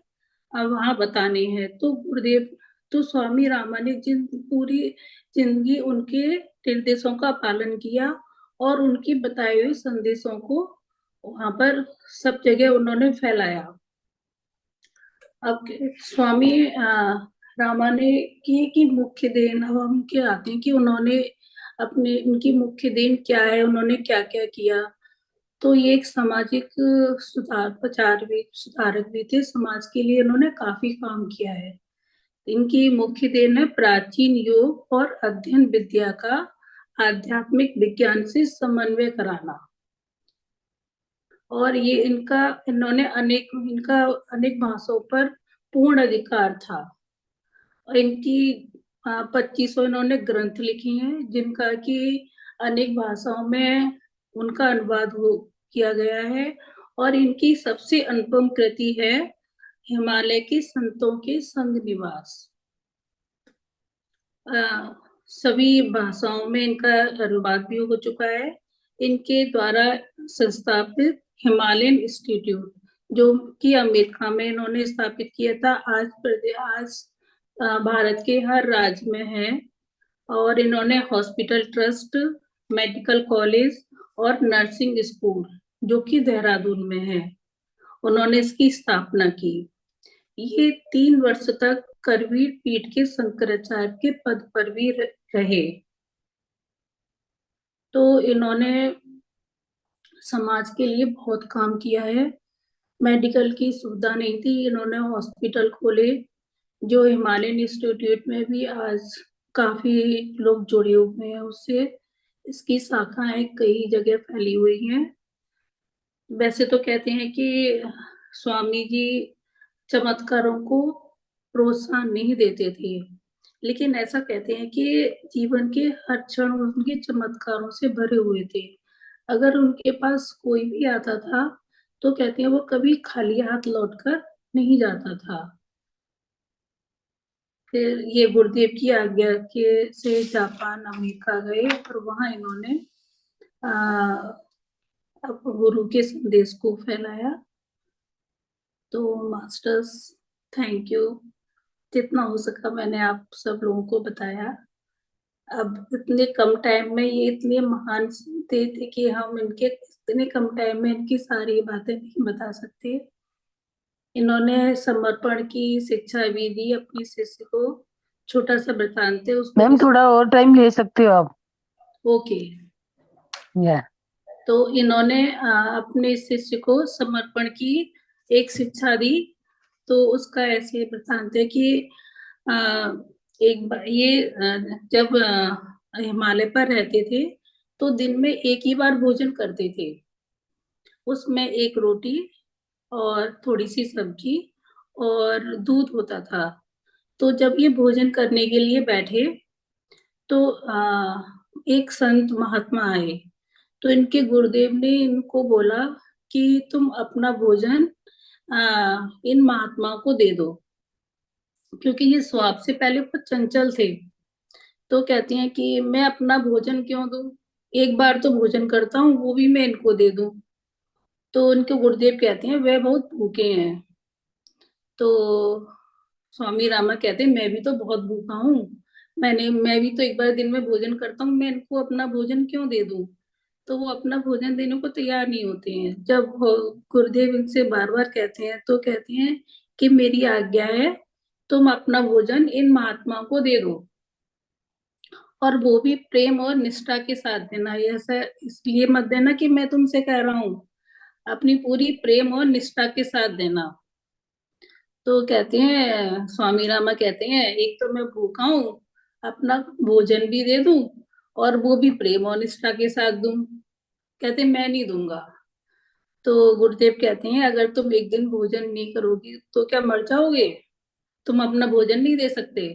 वहां बताने हैं। तो गुरुदेव, तो स्वामी रामानंद जी पूरी जिंदगी उनके निर्देशों का पालन किया और उनकी बताए हुए संदेशों को वहां पर सब जगह उन्होंने फैलाया। अब स्वामी रामानंद की मुख्य देन, अब हम के आते हैं कि उन्होंने अपने उनकी मुख्य देन क्या है, उन्होंने क्या क्या किया। तो ये एक सामाजिक सुधारक भी थे, समाज के लिए उन्होंने काफी काम किया है। इनकी मुख्य देन है प्राचीन योग और अध्ययन विद्या का आध्यात्मिक विज्ञान से समन्वय कराना। और ये इनका अनेक भाषाओं पर पूर्ण अधिकार था। और इनकी 2500 इन्होंने ग्रंथ लिखे हैं जिनका कि अनेक भाषाओं में उनका अनुवाद किया गया है। और इनकी सबसे अनुपम कृति है हिमालय के संतों के संग निवास। सभी भाषाओं में इनका अनुवाद भी हो चुका है। इनके द्वारा संस्थापित हिमालयन इंस्टीट्यूट जो कि अमेरिका में इन्होंने स्थापित किया था, आज भारत के हर राज्य में है। और इन्होंने हॉस्पिटल ट्रस्ट, मेडिकल कॉलेज और नर्सिंग स्कूल जो कि देहरादून में है, उन्होंने इसकी स्थापना की। ये 3 वर्ष तक करवीर पीठ के शंकराचार्य के पद पर भी रहे। तो इन्होंने समाज के लिए बहुत काम किया है। मेडिकल की सुविधा नहीं थी, इन्होंने हॉस्पिटल खोले जो हिमालयन इंस्टीट्यूट में भी आज काफी लोग जुड़े हुए हैं उससे। इसकी शाखाएं कई जगह फैली हुई हैं। वैसे तो कहते हैं कि स्वामी जी चमत्कारों को प्रोत्साहन नहीं देते थे, लेकिन ऐसा कहते हैं कि जीवन के हर क्षण उनके चमत्कारों से भरे हुए थे। अगर उनके पास कोई भी आता था तो कहते हैं वो कभी खाली हाथ लौटकर नहीं जाता था। फिर ये गुरुदेव की आज्ञा के से जापान अमेरिका गए और वहां इन्होंने गुरु के संदेश को फैलाया। तो मास्टर्स, थैंक यू। जितना हो सका मैंने आप सब लोगों को बताया। अब इतने कम टाइम में ये इतने महान थे कि हम इनके इतने कम टाइम में इनकी सारी बातें नहीं बता सकते। इन्होंने समर्पण की शिक्षा भी दी अपनी शिष्य को। छोटा सा वृतांत है, उसको मैम भी थोड़ा और टाइम ले सकते हो आप? ओके। या तो इन्होंने अपने शिष्य को समर्पण की एक शिक्षा दी। तो उसका ऐसे वृतांत है कि अ, एक बार ये जब हिमालय पर रहते थे तो दिन में एक ही बार भोजन करते थे। उसमें एक रोटी और थोड़ी सी सब्जी और दूध होता था। तो जब ये भोजन करने के लिए बैठे तो एक संत महात्मा आए। तो इनके गुरुदेव ने इनको बोला कि तुम अपना भोजन इन महात्मा को दे दो, क्योंकि ये स्वाप से पहले बहुत चंचल थे। तो कहती हैं कि मैं अपना भोजन क्यों दूं, एक बार तो भोजन करता हूँ, वो भी मैं इनको दे दूं। तो उनके गुरुदेव कहते हैं वे बहुत भूखे हैं। तो स्वामी रामा कहते हैं मैं भी तो बहुत भूखा हूँ, मैं भी तो एक बार दिन में भोजन करता हूँ, मैं इनको अपना भोजन क्यों दे दूं। तो वो अपना भोजन देने को तैयार नहीं होते हैं। जब गुरुदेव इनसे बार बार कहते हैं तो कहती हैं कि मेरी आज्ञा है, तुम अपना भोजन इन महात्माओं को दे दो, और वो भी प्रेम और निष्ठा के साथ देना। ये ऐसा इसलिए मत देना कि मैं तुमसे कह रहा हूँ, अपनी पूरी प्रेम और निष्ठा के साथ देना। तो कहते हैं स्वामी रामा कहते हैं एक तो मैं भूखा हूँ, अपना भोजन भी दे दूं और वो भी प्रेम और निष्ठा के साथ दूं। कहते मैं नहीं दूंगा। तो गुरुदेव कहते हैं अगर तुम एक दिन भोजन नहीं करोगी तो क्या मर जाओगे, तुम अपना भोजन नहीं दे सकते।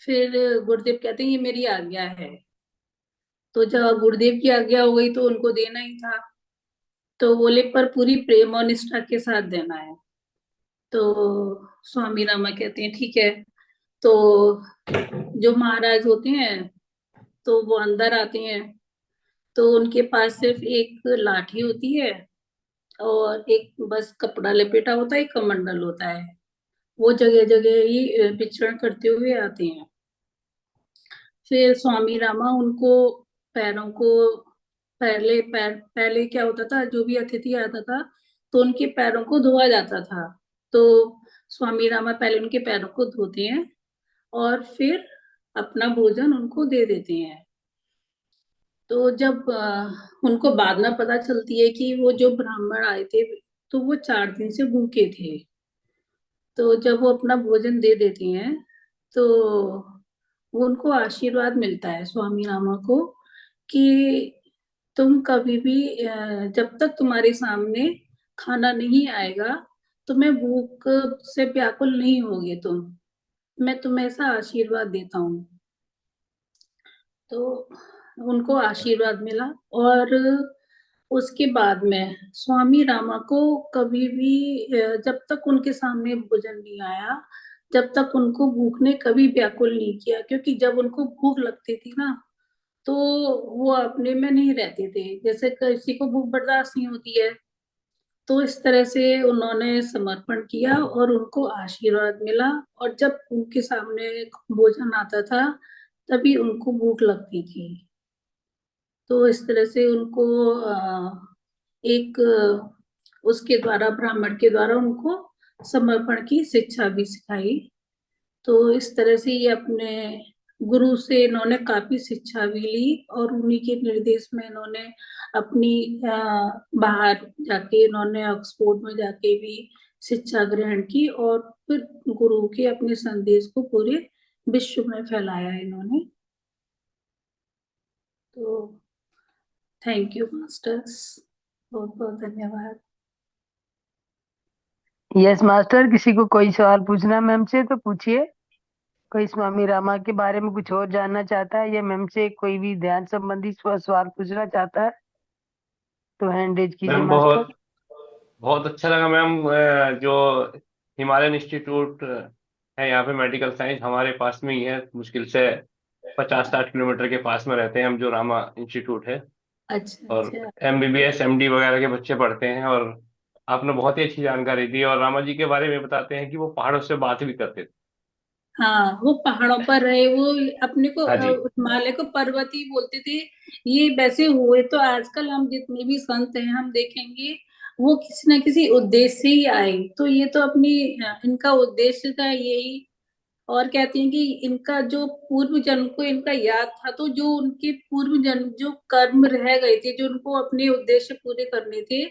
फिर गुरुदेव कहते हैं ये मेरी आज्ञा है। तो जब गुरुदेव की आज्ञा हो गई तो उनको देना ही था। तो बोले पर पूरी प्रेम और निष्ठा के साथ देना है। तो स्वामी रामा कहते हैं ठीक है। तो जो महाराज होते हैं तो वो अंदर आते हैं। तो उनके पास सिर्फ एक लाठी होती है और एक बस कपड़ा लपेटा होता है, एक कमंडल होता है। वो जगह जगह ही विचरण करते हुए आते हैं। फिर स्वामी रामा उनको पैरों को पहले क्या होता था, जो भी अतिथि आता था तो उनके पैरों को धोया जाता था। तो स्वामी रामा पहले उनके पैरों को धोते हैं और फिर अपना भोजन उनको दे देते हैं। तो जब उनको बाद में पता चलती है कि वो जो ब्राह्मण आए थे तो वो 4 दिन से भूखे थे। तो जब वो अपना भोजन दे देती हैं तो वो उनको आशीर्वाद मिलता है स्वामी रामा को कि तुम कभी भी जब तक तुम्हारे सामने खाना नहीं आएगा तो मैं भूख से व्याकुल नहीं होगे तुम, मैं तुम्हें ऐसा आशीर्वाद देता हूँ। तो उनको आशीर्वाद मिला। और उसके बाद में स्वामी रामा को कभी भी जब तक उनके सामने भोजन नहीं आया, जब तक उनको भूख ने कभी व्याकुल नहीं किया, क्योंकि जब उनको भूख लगती थी ना तो वो अपने में नहीं रहते थे, जैसे किसी को भूख बर्दाश्त नहीं होती है। तो इस तरह से उन्होंने समर्पण किया और उनको आशीर्वाद मिला। और जब उनके सामने भोजन आता था तभी उनको भूख लगती थी। तो इस तरह से उनको एक उसके द्वारा, ब्राह्मण के द्वारा उनको समर्पण की शिक्षा भी सिखाई। तो इस तरह से ये अपने गुरु से इन्होंने काफी शिक्षा भी ली और उन्हीं के निर्देश में इन्होंने अपनी बाहर जाके, इन्होंने ऑक्सफोर्ड में जाके भी शिक्षा ग्रहण की और फिर गुरु के अपने संदेश को पूरे विश्व में फैलाया इन्होंने। तो थैंक यू मास्टर्स, बहुत बहुत धन्यवाद। यस मास्टर, किसी को कोई सवाल पूछना मैम से तो पूछिए। कोई स्वामी रामा के बारे में कुछ और जानना चाहता है या मैम से कोई भी ध्यान संबंधी सवाल पूछना चाहता है तो हैंड रेज कीजिए मैम मास्टर। बहुत बहुत अच्छा लगा मैम। जो हिमालयन इंस्टीट्यूट है यहाँ पे मेडिकल साइंस हमारे पास में ही है, मुश्किल से 50-60 किलोमीटर के पास में रहते हैं हम, जो रामा इंस्टीट्यूट है। अच्छा और अच्छा। MBBS MD वगैरह के बच्चे पढ़ते हैं और आपने बहुत ही अच्छी जानकारी दी। और रामा जी के बारे में बताते हैं कि वो पहाड़ों से बात भी करते थे। हाँ, वो पहाड़ों पर रहे, वो अपने को हाँ जी। हिमालय को पर्वत ही बोलते थे। ये वैसे हुए तो आजकल हम जितने भी संत हैं हम देखेंगे वो किसी न किसी उद्देश्य से ही आए, तो ये तो अपनी इनका उद्देश्य था यही। और कहते हैं कि इनका जो पूर्व जन्म को इनका याद था, तो जो उनके पूर्व जन्म जो कर्म रह गए थे जो उनको अपने उद्देश्य पूरे करने थे,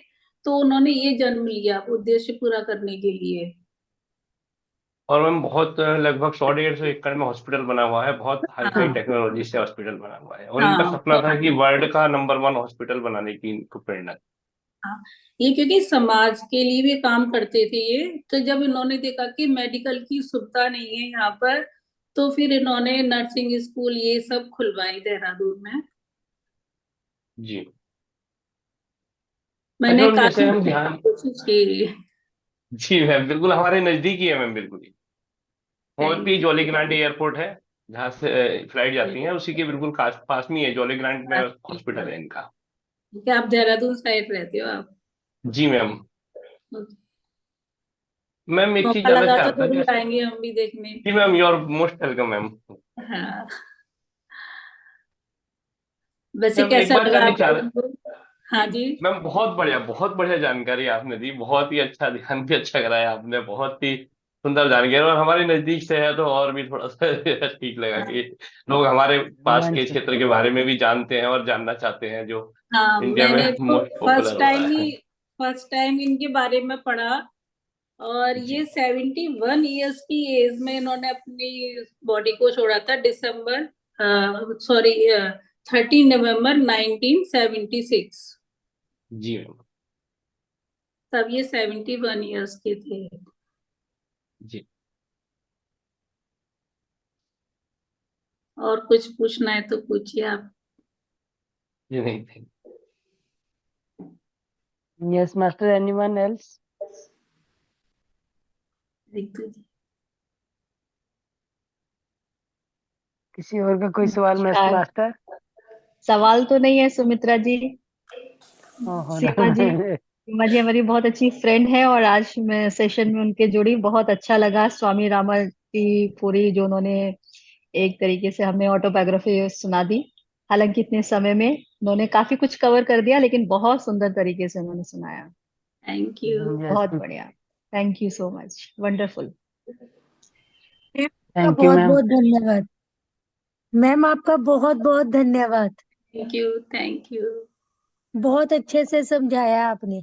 तो उन्होंने ये जन्म लिया उद्देश्य पूरा करने के लिए। और मैम बहुत लगभग 100-150 एकड़ में हॉस्पिटल बना हुआ है, बहुत हाई फाई हाँ टेक्नोलॉजी से हॉस्पिटल बना हुआ है। और इनका हाँ सपना था कि वर्ल्ड का नंबर 1 हॉस्पिटल बनाने की इनको प्रेरणा थी। हाँ, ये क्योंकि समाज के लिए भी काम करते थे ये, तो जब इन्होंने देखा कि मेडिकल की सुविधा नहीं है यहाँ पर, तो फिर इन्होंने नर्सिंग स्कूल ये सब खुलवाए देहरादून में। जी। अच्छा मैंने मैम, जैसे काफी हम ध्यान, कोशिश की। जी मैम बिल्कुल हमारे नजदीक ही है मैम, बिल्कुल ही। वहाँ पे थैंक जॉली ग्रांट एयरपोर्ट है, जहाँ से फ्लाइट जाती है, यू। उसी के बिल्कुल पास में ही है, जॉली ग्रांट में हॉस्पिटल है इनका। क्या आप देहरादून साइड रहते हो आप? जी मैम। मैम एक चीज मौका जानना लगा चाह तो रहा था जरूर जैसे, आएंगे हम भी देखने। जी ma'am you are most welcome ma'am. हाँ, वैसे मैम एक कैसा बात लगा जाननी चाह आपको रहे, उनको? हाँ जी। मैम बहुत बढ़िया जानकारी आपने दी, बहुत ही अच्छा, ध्यान भी अच्छा कराया आपने, बहुत ही सुंदर जानकारी। और हमारे नजदीक से है तो और भी थोड़ा सा ठीक लगा हाँ कि लोग हमारे पास के हिमांशु। क्षेत्र के बारे में भी जानते हैं और जानना चाहते हैं, जो हाँ, इंडिया में मैंने तो मोस्ट पॉपुलर होता है। फर्स्ट टाइम इनके बारे में पढ़ा। और जी। ये 71 ईयर्स की एज में इन्होंने अपनी बॉडी को छोड़ा था, दिसंबर, सॉरी, 30 नवंबर 1976। जी मैम। तब ये 71 ईयर्स के थे। जी। और कुछ पूछना है तो पूछिए आप। जी नहीं थे। Yes, master. Anyone else? Ritu जी। किसी और का कोई सवाल नमस्कार। मास्टर? सवाल तो नहीं है सुमित्रा जी। ओहो सीमा जी, सीमा जी हमारी बहुत अच्छी फ्रेंड है और आज मैं सेशन में उनके जुड़ी, बहुत अच्छा लगा। स्वामी रामा की पूरी जो उन्होंने एक तरीके से हमें ऑटोबायोग्राफी सुना दी, हालांकि इतने समय में उन्होंने काफी कुछ कवर कर दिया, लेकिन बहुत सुंदर तरीके से उन्होंने सुनाया। Thank you. यस, बहुत बढ़िया। Thank you so much, wonderful. Ma'am आपका थैंक यू बहुत मैम। बहुत धन्यवाद। मैम आपका बहुत बहुत धन्यवाद। Thank you. Thank you. बहुत अच्छे से समझाया आपने।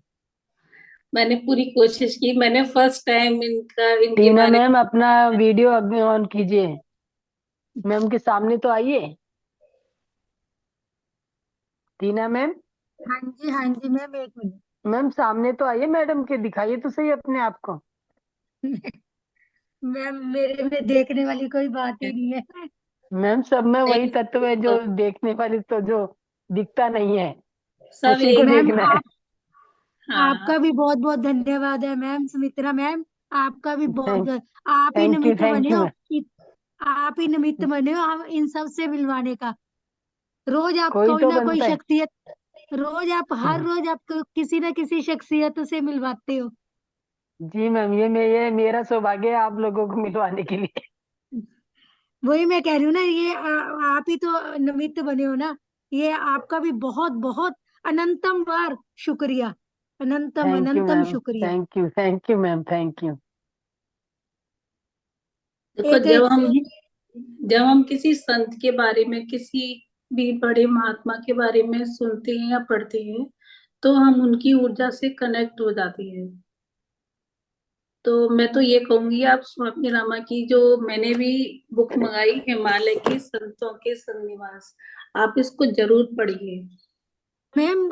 मैंने पूरी कोशिश की, मैंने फर्स्ट टाइम इनके टीना बारे मैम, अपना वीडियो अभी ऑन कीजिए। मैम के सामने तो आइए। टीना मैम, हाँ जी मैम, एक मिनट। मैम सामने तो आइए, मैडम के दिखाइए तो सही अपने आप को। मैम मेरे में देखने वाली कोई बात ही में नहीं है। मैम सब में वही तत्व है जो तो देखने वाली, तो जो दिखता नहीं है सब उसी को एक। मैम देखना है। हाँ। आपका भी बहुत बहुत धन्यवाद है मैम, सुमित्रा मैम। आपका भी थैंक आप ही थैंक यू निमित्त थैंक बने यू हो मैम। आप ही निमित्त बने हो हम इन सब से मिलवाने का। रोज आप कोई कोई तो ना कोई बनता है। शख्सियत रोज आप हर रोज आप किसी न किसी शख्सियत से मिलवाते हो। जी मैम, ये मेरा सौभाग्य है आप लोगों को मिलवाने के लिए। वही मैं कह रही हूँ ना, ये आप ही तो निमित्त बने हो ना। ये आपका भी बहुत बहुत अनंतम बार शुक्रिया। अनंतम थैंक यू अनंतम मैम। शुक्रिया। Thank you ma'am, thank you. देखो, एक जब हम किसी संत के बारे में, किसी भी बड़े महात्मा के बारे में सुनते हैं या पढ़ते हैं, तो हम उनकी ऊर्जा से कनेक्ट हो जाते हैं। तो मैं तो ये कहूंगी, आप स्वामी रामा की जो मैंने भी बुक मंगाई, हिमालय के संतों के संनिवास, आप इसको जरूर पढ़िए। मैम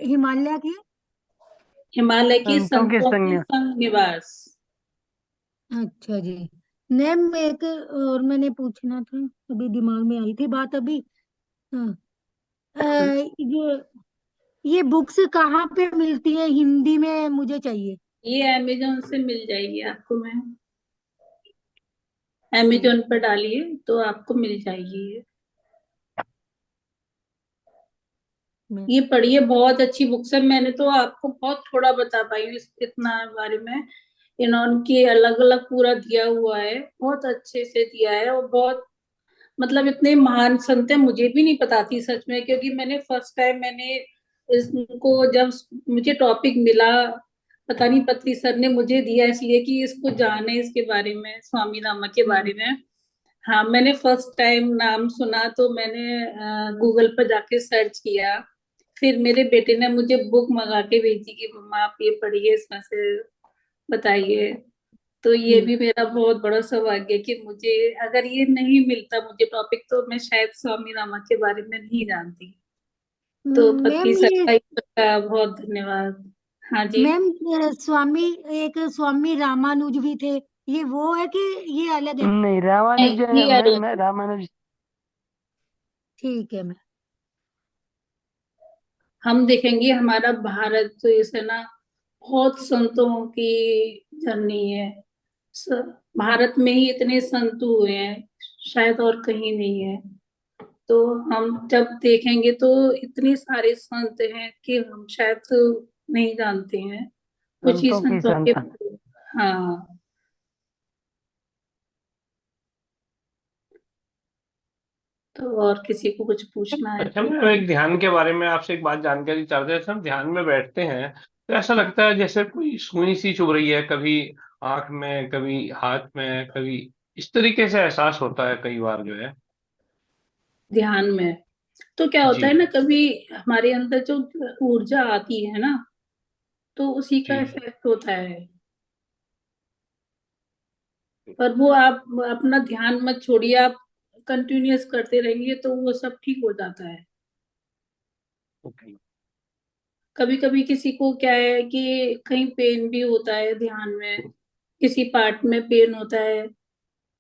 हिमालय की। हिमालय के संतों के संतों संग के में। संनिवास। अच्छा जी। मैम एक और मैंने पूछना था, अभी दिमाग में आई थी बात अभी। हाँ, ये बुक्स कहाँ पे मिलती है हिंदी में, मुझे चाहिए। ये अमेजोन से मिल जाएगी आपको मैम। अमेजोन पर डालिए तो आपको मिल जाएगी ये। मैम। ये पढ़िए, बहुत अच्छी बुक्स है। मैंने तो आपको बहुत थोड़ा बता पाई हूँ इतना बारे में। इन्होंने अलग अलग पूरा दिया हुआ है, बहुत अच्छे से दिया है। और बहुत मतलब इतने महान संत है, मुझे भी नहीं पता थी सच में, क्योंकि मैंने फर्स्ट टाइम मैंने इसको जब मुझे टॉपिक मिला, पता नहीं पत्री सर ने मुझे दिया इसलिए कि इसको जाने, इसके बारे में, स्वामी रामा के बारे में। हाँ, मैंने फर्स्ट टाइम नाम सुना तो मैंने गूगल पर जाके सर्च किया। फिर मेरे बेटे ने मुझे बुक मंगा के भेजी कि मम्मा आप ये पढ़िए, इसमें से बताइए। तो ये भी मेरा बहुत बड़ा सौभाग्य है कि मुझे, अगर ये नहीं मिलता मुझे टॉपिक, तो मैं शायद स्वामी रामा के बारे में नहीं जानती। तो मैम पति सर ये का बहुत धन्यवाद। हाँ जी। मैम स्वामी, एक स्वामी रामानुज भी थे, ये वो है कि ये अलग है? नहीं, रामानुज नहीं, ये मैम, अलग है। रामानुज। ठीक है मैम। हम देखेंगे हमारा भारत देश है ना, बहुत संतों की जर्नी है। स- भारत में ही इतने संत हुए हैं, शायद और कहीं नहीं है। तो हम जब देखेंगे तो इतने सारे संत हैं कि हम शायद नहीं जानते हैं, कुछ ही संतों की संतों के। संत। हाँ। तो और किसी को कुछ पूछना है अच्छा तो? मैम, एक ध्यान के बारे में आपसे एक बात जानकारी चाहते हैं। जैसे हम ध्यान में बैठते हैं तो ऐसा लगता है जैसे कोई सुई सी चुभ रही है, कभी आंख में, कभी हाथ में, कभी इस तरीके से एहसास होता है कई बार जो है। ध्यान में तो क्या होता है जी ना, कभी हमारे अंदर जो ऊर्जा आती है ना, तो उसी का जी। इफेक्ट होता है। पर वो आप अपना ध्यान मत छोड़िए, आप कंटिन्यूअस करते रहेंगे तो वो सब ठीक हो जाता है। ओके। कभी कभी किसी को क्या है कि कहीं पेन भी होता है ध्यान में, किसी पार्ट में पेन होता है,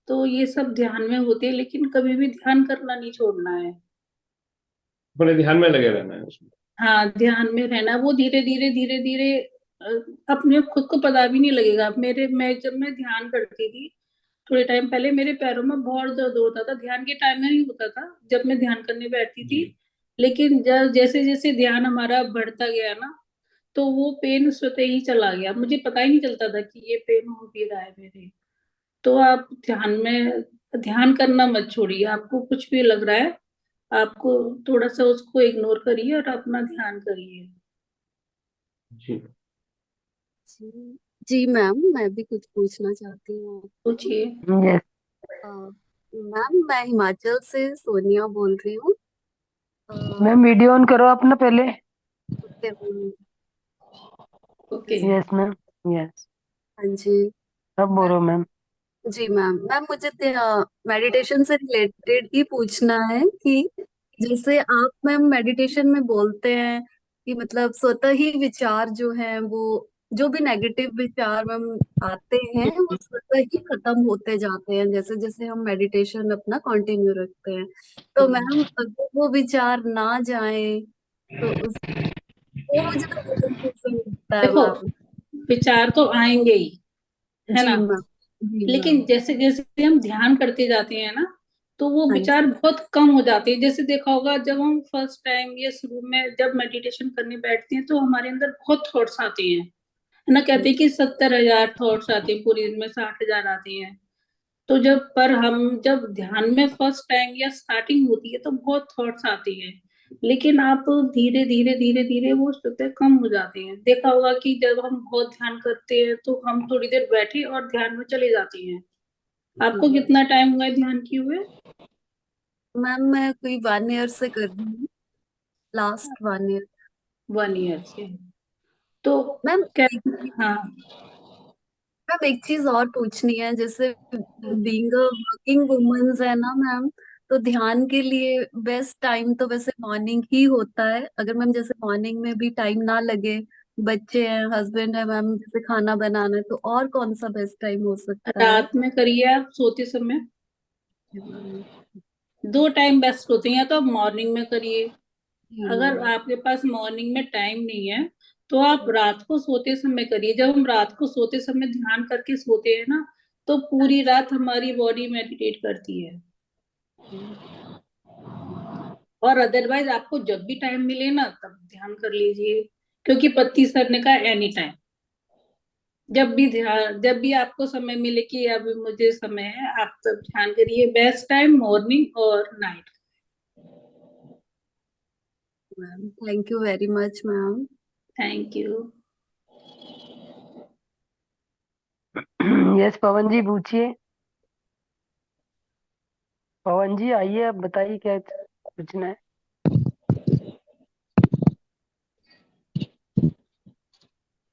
तो ये सब ध्यान में होते हैं, लेकिन कभी भी ध्यान करना नहीं छोड़ना है। बड़े ध्यान में लगे रहना है उसमें। हाँ, ध्यान में रहना, वो धीरे धीरे धीरे धीरे अपने खुद को पता भी नहीं लगेगा। जब मैं ध्यान करती थी थोड़े टाइम पहले, मेरे पैरों में बहुत दर्द होता था, ध्यान के टाइम में नहीं होता था जब मैं ध्यान करने बैठती थी। जी। लेकिन जब जैसे जैसे ध्यान हमारा बढ़ता गया ना, तो वो पेन स्वतः ही चला गया, मुझे पता ही नहीं चलता था कि ये पेन हो भी रहा है मेरे। तो आप ध्यान करना मत छोड़िए, आपको कुछ भी लग रहा है, आपको थोड़ा सा उसको इग्नोर करिए और अपना ध्यान करिए। जी। जी जी मैम, मैं भी कुछ पूछना चाहती हूँ। पूछिए। यस। अ, मैम, मैं हिमाचल से सोनिया बोल रही हूँ। मैम वीडियो ऑन करो अपना पहले। Okay ma'am. Okay. Yes ma'am. Yes. हाँ जी अब बोलो मैम। जी मैम। मैम, मुझे मेडिटेशन से रिलेटेड ही पूछना है कि जैसे आप मैम मेडिटेशन में बोलते हैं कि मतलब स्वतः ही विचार जो है वो, जो भी नेगेटिव विचार मैम आते हैं वो स्वतः ही खत्म होते जाते हैं जैसे जैसे हम मेडिटेशन अपना कंटिन्यू रखते हैं। तो मैम, अगर वो विचार ना जाए तो उस, वो मुझे थोड़ा कंफ्यूजन लगता है देखो, मैम। विचार तो आएंगे ही, है जी ना। मैम। जी लेकिन मैम। जैसे जैसे हम ध्यान करते जाते हैं ना, तो वो हाँ जी। विचार बहुत कम हो जाते हैं। जैसे देखा होगा, जब हम फर्स्ट टाइम या शुरू में जब मेडिटेशन करने बैठते हैं तो हमारे अंदर बहुत थॉट्स आते हैं, है ना। कहते हैं कि 70,000 थॉट्स आते हैं पूरे दिन में, 60,000 आते हैं। तो जब ध्यान में फर्स्ट टाइम या स्टार्टिंग होती है तो बहुत थॉट्स आती हैं, लेकिन आप धीरे धीरे धीरे धीरे वो स्वतः कम हो जाते हैं। देखा होगा कि जब हम बहुत ध्यान करते हैं तो हम थोड़ी देर बैठे और ध्यान में चले जाते हैं। आपको जी कितना टाइम हुआ है ध्यान किए हुए? मैम, मैं कोई 1 ईयर से कर रही हूँ, लास्ट 1 ईयर। 1 ईयर से? तो मैम क्या? एक हाँ। मैम एक चीज और पूछनी है। जैसे बीइंग अ वर्किंग वुमन्स है ना मैम, तो ध्यान के लिए बेस्ट टाइम तो वैसे मॉर्निंग ही होता है। अगर मैम जैसे मॉर्निंग में भी टाइम ना लगे, बच्चे हैं, हस्बैंड है मैम, जैसे खाना बनाना है, तो और कौन सा बेस्ट टाइम हो सकता है? रात में करिए आप सोते समय। जी मैम। 2 टाइम बेस्ट होते हैं, या तो आप मॉर्निंग में करिए। जी अगर मैम। आपके पास मॉर्निंग में टाइम नहीं है तो आप रात को सोते समय करिए। जब हम रात को सोते समय ध्यान करके सोते हैं ना, तो हाँ पूरी रात हमारी बॉडी मेडिटेट करती है। जी। और अदरवाइज आपको जब भी टाइम मिले ना तब ध्यान कर लीजिए, क्योंकि पत्ती सर ने कहा एनी टाइम, जब भी आपको समय मिले कि अभी मुझे समय है, आप तब ध्यान करिए। बेस्ट टाइम मॉर्निंग और night. Ma'am thank you very much ma'am. Thank you. Yes Pawan ji पूछिए। पवन जी आइए, आप बताइए क्या पूछना है।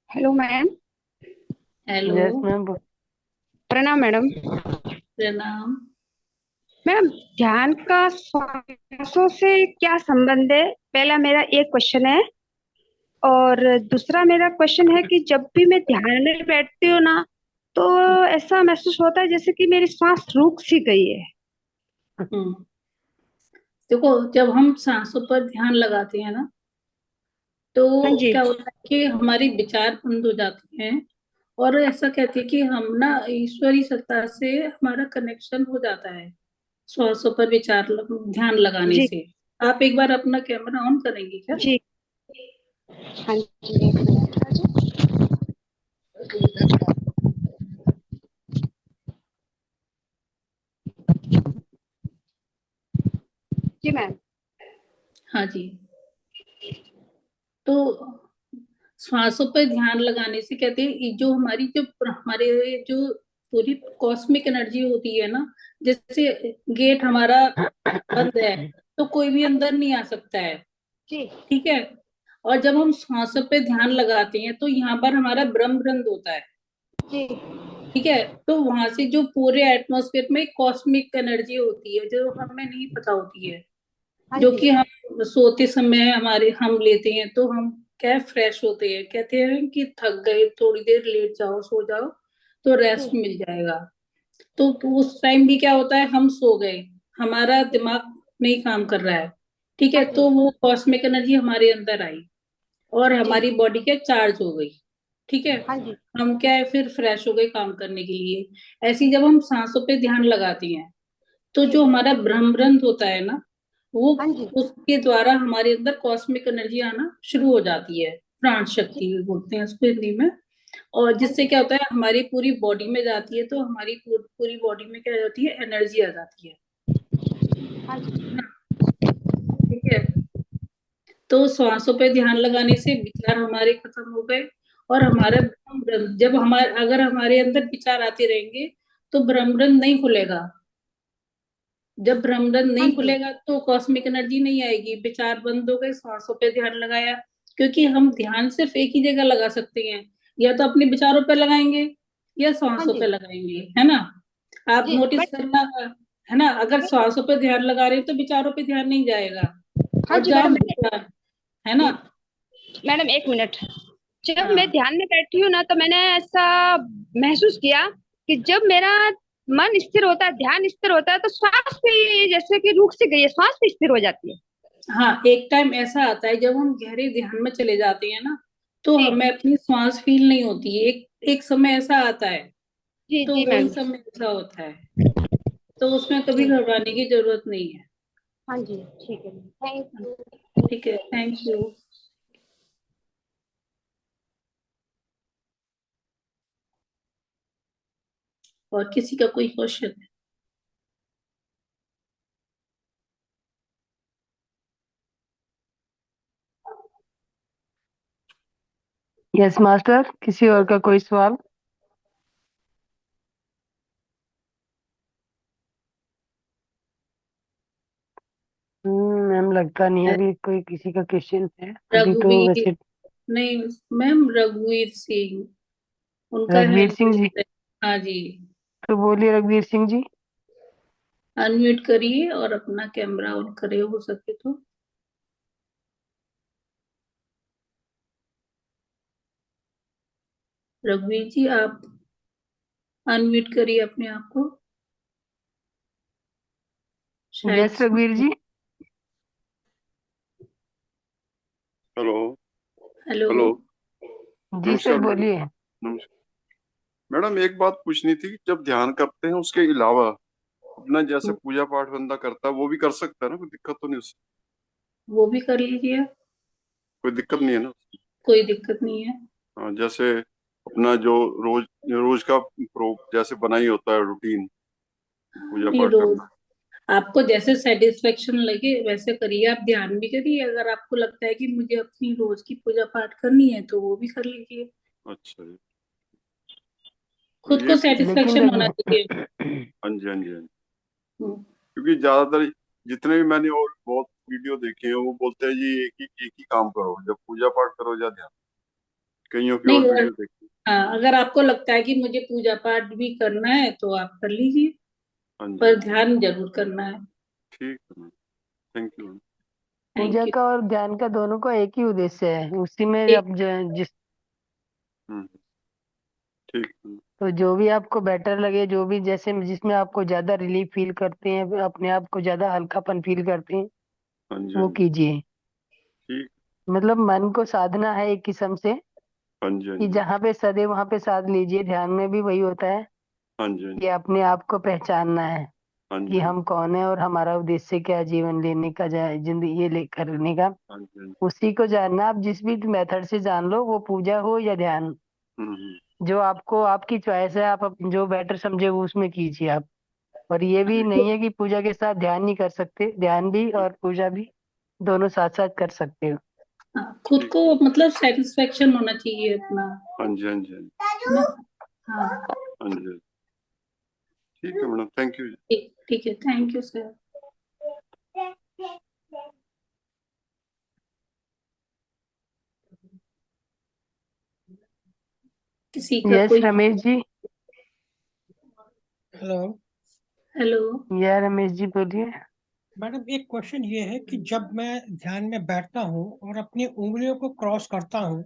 Hello ma'am. Hello. Yes ma'am. प्रणाम मैडम। प्रणाम। मैम ध्यान का श्वासों से क्या संबंध है, पहला मेरा एक क्वेश्चन है। और दूसरा मेरा क्वेश्चन है कि जब भी मैं ध्यान में बैठती हूँ ना, तो ऐसा महसूस होता है जैसे कि मेरी सांस रुक सी गई है। हम्म देखो, जब हम सांसों पर ध्यान लगाते हैं ना, हाँ तो जी। क्या होता है कि हमारे विचार बंद हो जाते हैं। और ऐसा कहते हैं कि हम ना ईश्वरी सत्ता से हमारा कनेक्शन हो जाता है श्वासों पर ध्यान लगाने जी। से। आप एक बार अपना कैमरा ऑन करेंगे क्या? जी। हाँ जी, एक मिनट। जी मैम। हाँ जी। तो श्वासों पर ध्यान लगाने से कहते हैं ये जो हमारे जो पूरी कॉस्मिक एनर्जी होती है ना, जैसे गेट हमारा बंद है तो कोई भी अंदर नहीं आ सकता है। जी। ठीक है। और जब हम श्वासों पे ध्यान लगाते हैं तो यहाँ पर हमारा ब्रह्मरंध्र होता है। जी। ठीक है। तो वहां से जो पूरे एटमॉस्फेयर में कॉस्मिक एनर्जी होती है जो हमें नहीं पता होती है, हाँ जो जी। कि हम सोते समय हम लेते हैं, तो हम क्या फ्रेश होते हैं, कहते हैं कि थक गए थोड़ी देर लेट जाओ सो जाओ तो जी। रेस्ट मिल जाएगा। तो उस टाइम भी क्या होता है, हम सो गए, हमारा दिमाग नहीं काम कर रहा है। ठीक हाँ है। जी। तो वो कॉस्मिक एनर्जी हमारे अंदर आई और जी। हमारी बॉडी क्या चार्ज हो गई। ठीक है। हाँ जी। हम क्या है फिर फ्रेश हो गए काम करने के लिए। ऐसे ही जब हम सांसों पे ध्यान लगाते हैं तो जी। जो हमारा ब्रह्मरंध्र होता है ना, वो हाँ जी। उसके द्वारा हमारे अंदर कॉस्मिक एनर्जी आना शुरू हो जाती है। प्राण जी। शक्ति भी बोलते हैं उसको हिंदी में। और हाँ जिससे जी। क्या होता है हमारी पूरी बॉडी में जाती है, तो हमारी पूरी बॉडी में क्या जाती है, एनर्जी आ जाती है। हाँ जी। ना। ठीक है। तो श्वासों पे ध्यान लगाने से विचार हमारे खत्म हो गए और हमारा जब हमारे अगर हमारे अंदर विचार आते रहेंगे तो ब्रह्मरंध्र नहीं खुलेगा। जब ब्रह्मरंध्र हाँ नहीं जी। खुलेगा तो कॉस्मिक एनर्जी नहीं आएगी, विचार बंद हो गए, सांसों पे ध्यान लगाया। क्योंकि हम ध्यान सिर्फ एक ही जगह लगा सकते हैं, या तो अपने विचारों पे लगाएंगे या हाँ सांसों जी। पे लगाएंगे, है ना। आप जी नोटिस बट करना, है ना, अगर सांसों पे ध्यान लगा रहे हैं तो विचारों पे ध्यान नहीं जाएगा। हाँ और जी जब मैडम हम मैंने है ना। मैडम एक मिनट। जब मैं हाँ ध्यान में बैठी हूँ ना, तो मैंने ऐसा महसूस किया कि जब मेरा मन स्थिर होता है, ध्यान स्थिर होता है, तो श्वास भी जैसे कि रुक सी गई है, श्वास भी स्थिर हो जाती है। हाँ, एक टाइम ऐसा आता है जब हम गहरे ध्यान में चले जाते हैं ना, तो जी। हमें अपनी श्वास फील नहीं होती है। एक एक समय ऐसा आता है। जी। तो जी वही मैम। समय ऐसा होता है, तो उसमें कभी जी। घबराने की जरूरत नहीं है। हाँ जी। ठीक है, थैंक यू। ठीक है। Thank you. और किसी का कोई क्वेश्चन है? यस मास्टर, किसी और का कोई सवाल? मैम लगता नहीं है अभी कोई किसी का क्वेश्चन है अभी तो रघुवीर, वैसे। नहीं मैम, रघुवीर सिंह, उनका रघुवीर हैंड सिंह जी, रेज़ है। हाँ जी। तो बोलिए रघुवीर सिंह जी। अनम्यूट करिए और अपना कैमरा ऑन करे हो सके तो। रघुवीर जी, आप अनम्यूट करिए अपने आप को, शायद। यस रघुवीर जी। हेलो। हेलो। हेलो। जी सर नमस्कार मैडम। बोलिए। नमस्कार मैडम, एक बात पूछनी थी कि जब ध्यान करते हैं उसके अलावा अपना जैसे पूजा पाठ बंदा करता है वो भी कर सकता है ना, कोई दिक्कत तो नहीं उससे? वो भी कर लीजिए, कोई दिक्कत नहीं है ना? कोई दिक्कत नहीं है। हाँ, जैसे अपना जो रोज रोज का प्रो जैसे बना ही होता है रूटीन पूजा नहीं, पाठ रोज करना। आपको जैसे सेटिस्फेक्शन लगे वैसे करिए। आप ध्यान भी करिए, अगर आपको लगता है कि मुझे अपनी रोज की पूजा पाठ करनी है तो वो भी कर लीजिए। अच्छा जी। तो खुद ये को लेकिन सेटिस्फेक्शन होना चाहिए। देखिए हाँ जी, हाँ जी, हाँ जी। हम्म, क्योंकि ज्यादातर जितने भी मैंने और बहुत वीडियो देखे हैं वो बोलते हैं जी एक ही काम करो, जब पूजा पाठ करो या ध्यान। कईयों की नहीं और अगर वीडियो देखी। हाँ, अगर आपको लगता है कि मुझे पूजा पाठ भी करना है तो आप कर लीजिए, हाँ जी, हाँ पर जी। ध्यान जरूर करना है। ठीक है ma'am, thank you ma'am. Pooja thank you. का और ध्यान का दोनों का एक ही उद्देश्य है, उसी में एक अब जिस हम्म, ठीक है। तो जो भी आपको बेटर लगे, जो भी जैसे जिसमें आपको ज्यादा रिलीफ फील करते हैं, अपने आप को ज्यादा हल्कापन फील करते हैं, हाँ जी, हाँ वो जी। कीजिए। ठीक। मतलब मन को साधना है एक किस्म से, हाँ जी, हाँ कि जी। जहाँ पे सदे वहां पे साध लीजिए। ध्यान में भी वही होता है हाँ जी, हाँ कि जी। अपने आप को पहचानना है हाँ कि जी, हाँ हम कौन है और हमारा उद्देश्य क्या है जीवन लेने का, जिंदगी ये ले करने का। जी, हाँ जी। उसी को जानना। आप जिस भी मेथड से जान लो, वो पूजा हो या ध्यान, जो आपको आपकी चॉइस है, आप जो बेटर समझे वो उसमें कीजिए आप। और ये भी ठीक। नहीं है कि पूजा के साथ ध्यान नहीं कर सकते, ध्यान भी और पूजा भी दोनों साथ साथ कर सकते हो। हाँ, खुद ठीक। को मतलब सेटिस्फेक्शन होना चाहिए अपना, हाँ जी, हाँ जी, हाँ जी। है ना। हाँ, हाँ जी। ठीक है मैडम, थैंक यू। ठीक ठीक है, थैंक यू सर। किसी का यस कोई। रमेश जी। Hello hello. या रमेश जी बोलिए। मैडम, एक क्वेश्चन ये है कि जब मैं ध्यान में बैठता हूँ और अपनी उंगलियों को क्रॉस करता हूँ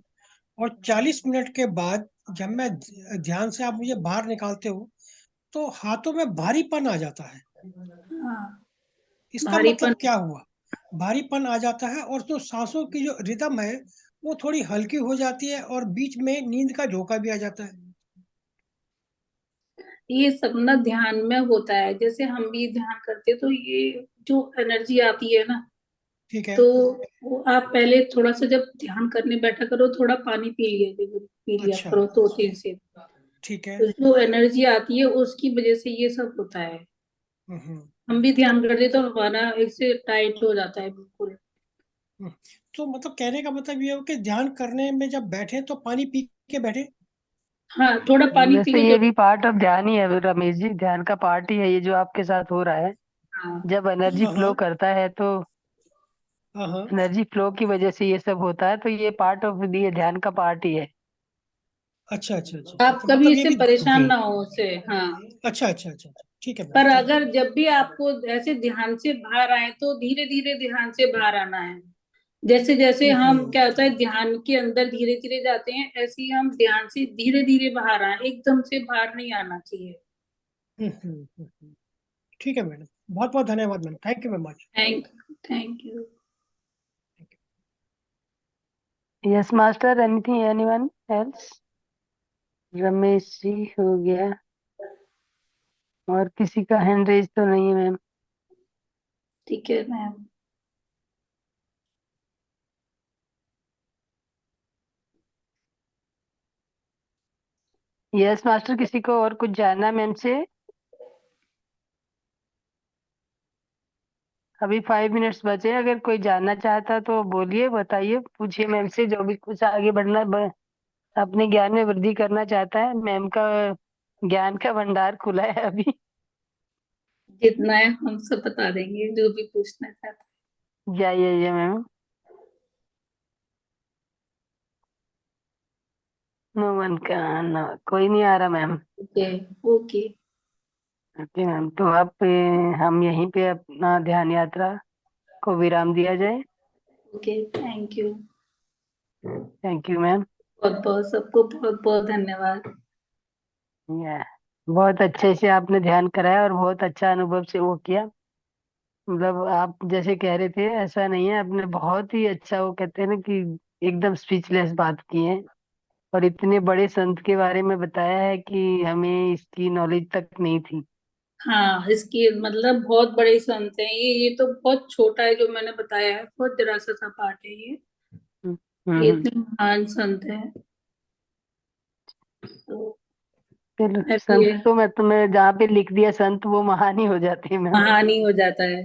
और 40 मिनट के बाद जब मैं ध्यान से आप मुझे बाहर निकालते हो तो हाथों में भारीपन आ जाता है। हाँ, इसका भारीपन। मतलब क्या हुआ? भारीपन आ जाता है और जो सांसों की जो रिदम है वो थोड़ी हल्की हो जाती है और बीच में नींद का झोंका भी आ जाता है। ये सब ना ध्यान में होता है, जैसे हम भी ध्यान करते तो ये जो एनर्जी आती है ना, ठीक है। तो वो आप पहले थोड़ा सा जब ध्यान करने बैठा करो, थोड़ा पानी पी लिया अच्छा। करो 2-3 से। ठीक है। तो जो एनर्जी आती है उसकी वजह से ये सब होता है। हम्म। हम भी ध्यान करते तो हमारा इससे टाइट हो जाता है बिल्कुल। हम्म। तो मतलब कहने का मतलब ये हो कि ध्यान करने में जब बैठे तो पानी पी के बैठे। हाँ, थोड़ा पानी पी वैसे के ये जरूर। भी पार्ट ऑफ ध्यान ही है रमेश जी, ध्यान का पार्ट ही है ये जो आपके साथ हो रहा है। हाँ, जब एनर्जी हाँ फ्लो हाँ करता है तो हाँ हाँ। एनर्जी फ्लो की वजह से ये सब होता है, तो ये पार्ट ऑफ ये ध्यान का पार्ट ही है। अच्छा अच्छा अच्छा अच्छा, आप तो कभी मतलब ये इससे कि परेशान जी। ना हो उससे। हाँ, अच्छा अच्छा अच्छा अच्छा, ठीक है पर मैडम, थैंक अगर जब भी आपको ऐसे ध्यान से बाहर आए तो धीरे धीरे ध्यान से बाहर आना है। जैसे जैसे यू। हम क्या होता है ध्यान के अंदर धीरे धीरे जाते हैं, ऐसे ही हम ध्यान से धीरे धीरे बाहर आए, एकदम से बाहर नहीं आना चाहिए। ठीक है मैडम, बहुत बहुत धन्यवाद ma'am, thank you very much. Thank you. Yes master, anything anyone else? Ramesh ji हो गया, और किसी का हैंड रेज तो नहीं है मैम? ठीक है मैम। यस मास्टर, किसी को और कुछ जानना मैम से? अभी 5 मिनट्स बचे हैं, अगर कोई जानना चाहता तो बोलिए, बताइए, पूछिए मैम से। जो भी कुछ आगे अपने ज्ञान में वृद्धि करना चाहता है, मैम का ज्ञान का भंडार खुला है अभी। जितना है हम सब बता देंगे, जो भी पूछना चाहता जाइए मैम। नो वन का, no, कोई नहीं आ रहा मैम। है। ओके। ओके मैम, तो आप हम यहीं पे अपना ध्यान यात्रा को विराम दिया जाए। Okay, thank you. Thank you ma'am. बहुत बहुत सबको बहुत बहुत धन्यवाद। या बहुत अच्छे से आपने ध्यान कराया और बहुत अच्छा अनुभव से वो किया। मतलब आप जैसे कह रहे थे ऐसा नहीं है, आपने बहुत ही अच्छा, वो कहते हैं ना कि एकदम स्पीचलेस बात की है। और इतने बड़े संत के बारे में बताया है कि हमें इसकी नॉलेज तक नहीं थी। हाँ, इसकी मतलब बहुत बड़े संत हैं ये तो बहुत छोटा है जो मैंने बताया है, बहुत जरा सा पाठ है हम्म, ये हम्म। इतने महान संत हैं। तो चलो, ऐसी संत है, तो मैं तुम्हें जहाँ पे लिख दिया संत वो महान ही हो जाते हैं मैम। महान ही हो जाता है।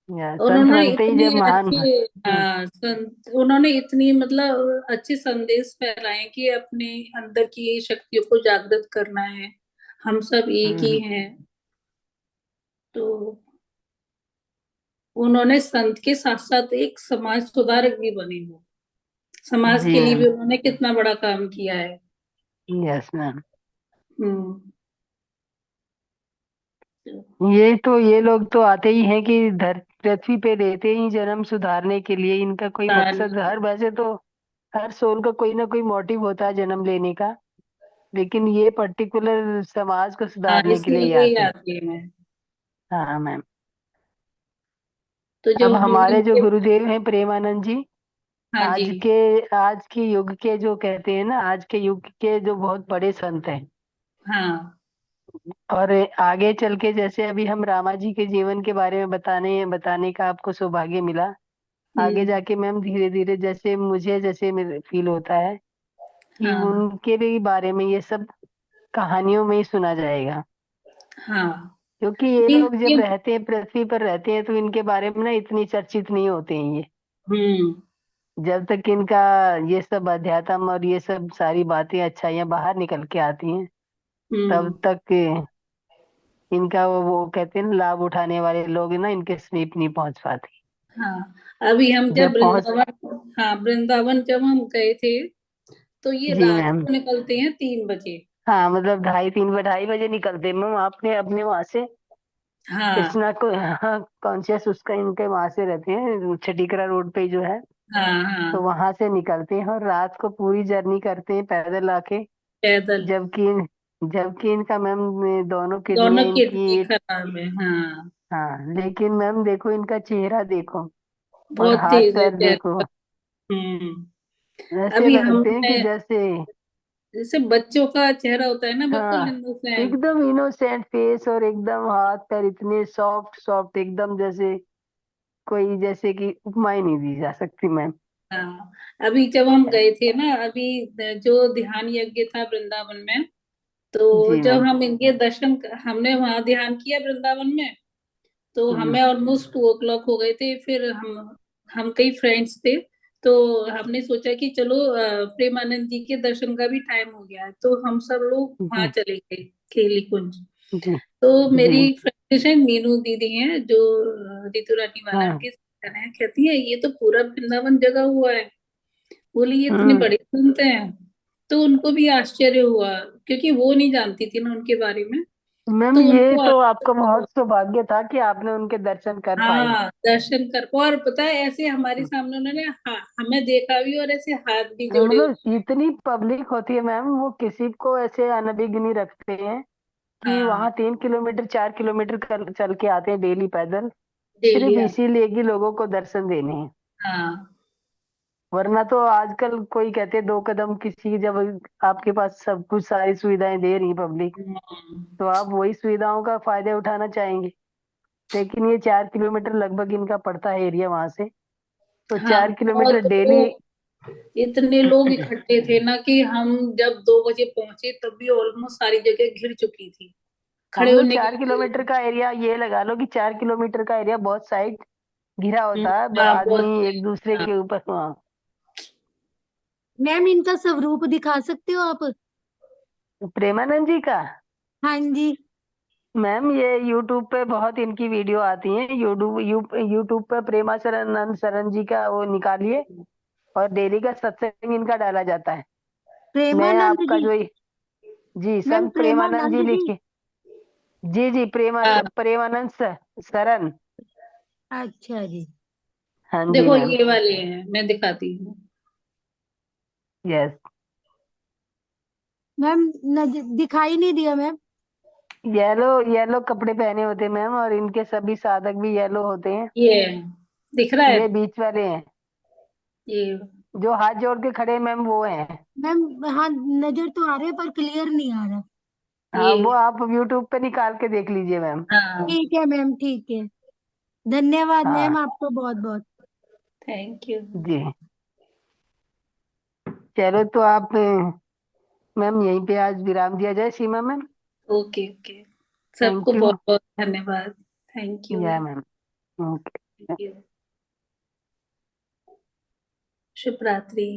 या संत उन्होंने बनते ही इतनी जब महान अच्छी, हम्म, हाँ संत, उन्होंने इतनी मतलब अच्छे संदेश फैलाए कि अपने अंदर की शक्तियों को जागृत करना है, हम सब एक ही हम्म। हैं। तो उन्होंने संत के साथ साथ एक समाज सुधारक भी बने हो, समाज जी के लिए मैम। भी उन्होंने कितना बड़ा काम किया है। Yes ma'am. हम्म। ये लोग तो आते ही हैं कि पृथ्वी पे रहते ही जन्म सुधारने के लिए। इनका कोई मकसद, हर वैसे तो हर सोल का कोई ना कोई मोटिव होता है जन्म लेने का, लेकिन ये पर्टिकुलर समाज को हाँ, सुधारने के लिए ही इसीलिए ही आते हैं। आती है मैं। हाँ मैम। तो जब अब हमने हमारे जो उनके, गुरुदेव हैं प्रेमानंद जी, हाँ जी, आज के युग के जो कहते हैं ना, आज के युग के जो बहुत बड़े संत हैं। हाँ, और आगे चल के जैसे अभी हम रामा जी के जीवन के बारे में बताने का आपको सौभाग्य मिला। आगे हम्म, जाके मैम धीरे धीरे जैसे फील होता है कि हाँ, उनके भी बारे में ये सब कहानियों में ही सुना जाएगा। हाँ, क्योंकि ये लोग ये, जब रहते हैं, पृथ्वी पर रहते हैं, तो इनके बारे में ना इतनी चर्चित नहीं होते हैं ये। हम्म, जब तक इनका ये सब अध्यात्म और ये सब सारी बातें अच्छाइयाँ बाहर निकल के आती हैं, हम्म, तब तक इनका वो कहते हैं ना, लाभ उठाने वाले लोग ना इनके समीप नहीं पहुंच पाते। हाँ। अभी हम जब जब पहुंच वृंदावन, हाँ वृंदावन जब हम गए थे तो ये जी रात मैम। को निकलते हैं 3 बजे। हाँ मतलब 2:30 2:30 बजे निकलते मैम, आपने अपने वहां से हाँ, कृष्णा को, हाँ कॉन्शियस उसका इनके वहां से रहते हैं, छठीकरा रोड पे जो है, हाँ, तो हाँ, वहां से निकलते हैं और रात को पूरी जर्नी करते हैं पैदल आके। पैदल। जबकि जबकि इनका मैम दोनों दोनों किडनियां किडनी इनकी, खराब है, हाँ, हाँ लेकिन मैम देखो इनका चेहरा देखो और बहुत हाथ तेज है पैर देखो, चेहरा। हम्म। ऐसे अभी लगते हैं कि हमने, जैसे, जैसे बच्चों का चेहरा होता है ना, बिल्कुल हाँ इनोसेंट। एकदम इनोसेंट फेस और एकदम हाथ पैर इतने सॉफ्ट सॉफ्ट, एकदम जैसे कोई, जैसे कि उपमा ही नहीं दी जा सकती मैम। हाँ, अभी जब हम गए थे ना, अभी जो ध्यान यज्ञ था वृंदावन में, तो जी जब मैम। हम इनके हमने वहां ध्यान किया वृंदावन में, तो हम्म, हमें ऑलमोस्ट 2 o'clock हो गए थे। फिर हम कई फ्रेंड्स थे, तो हमने सोचा कि चलो प्रेमानंद जी के दर्शन का भी टाइम हो गया है, तो हम सब लोग वहां जी चले गए, खेली कुंज। जी तो जी। मेरी फ्रेंड है मीनू दीदी हैं, जो रितु रानी वाला हाँ। की sister हैं, कहती है ये तो पूरा वृंदावन जगा हुआ है, बोली ये इतने हम्म। बड़े सुनते हैं। तो उनको भी आश्चर्य हुआ, क्योंकि वो नहीं जानती थी ना उनके बारे में। मैम तो ये उनको तो आपका आश्चर्य हुआ। बहुत सौभाग्य था कि आपने उनके दर्शन कर पाए। हाँ, दर्शन कर, और पता है ऐसे हमारे सामने उन्होंने हमें देखा भी और ऐसे हाथ भी जोड़े हुए। मतलब इतनी पब्लिक होती है मैम, वो किसी को ऐसे अनभिज्ञ नहीं रखते हैं कि हाँ, वहां 3 किलोमीटर 4 किलोमीटर चल के आते हैं डेली पैदल, डेली सिर्फ आते। इसीलिए कि लोगों को दर्शन देने हैं। हाँ, वरना तो आजकल कोई कहते हैं 2 कदम किसी, जब आपके पास सब कुछ सारी सुविधाएं दे रही पब्लिक, हम्म, तो आप वही सुविधाओं का फायदा उठाना चाहेंगे। लेकिन ये 4 किलोमीटर लगभग इनका पड़ता है एरिया वहां से, तो हाँ, 4 किलोमीटर बहुत डेली। लोग, इतने लोग इकट्ठे थे ना कि हम जब 2 बजे पहुंचे तब भी ऑलमोस्ट सारी जगह घिर चुकी थी, खड़े हम लोग होने के चार लिए किलोमीटर का एरिया, ये लगा लो कि 4 किलोमीटर का एरिया बहुत साइड घिरा होता है, हाँ, बहुत आदमी सही। एक दूसरे हाँ, के ऊपर, हाँ। मैम इनका स्वरूप दिखा सकते हो आप? प्रेमानंद जी का, हाँ जी। मैम ये यूट्यूब पे बहुत इनकी वीडियो आती है, यूट्यूब पे प्रेमानंद शरण जी का वो निकालिए, और डेली का सत्संग इनका डाला जाता है। मैं प्रेमानंद आपका जी? जो, जी मैम संत प्रेमानंद जी प्रेमानंद जी? लिखिए। जी जी हाँ, प्रेमानंद शरण। अच्छा जी। हाँ जी देखो मैम। ये वाले हैं, मैं दिखाती हूँ। यस। मैम दिखाई नहीं दिया मैम। येलो येलो कपड़े पहने होते हैं मैम, और इनके सभी साधक भी येलो होते हैं। ये दिख रहा है, ये बीच वाले हैं, ये जो हाथ जोड़ के खड़े हैं मैम, वो हैं। मैम हाँ, नजर तो आ रहे हैं पर क्लियर नहीं आ रहा। हाँ ये वो आप यूट्यूब पे निकाल के देख लीजिए मैम। हाँ, ठीक है मैम, ठीक है। धन्यवाद मैम हाँ आपको बहुत बहुत। Thank you. जी। चलो तो आप मैम यहीं पे आज विराम दिया जाए, Seema ma'am. Okay okay, thank सबको यू। बहुत बहुत धन्यवाद। Thank you. Yeah ma'am. Okay. Thank you. शुभ रात्रि।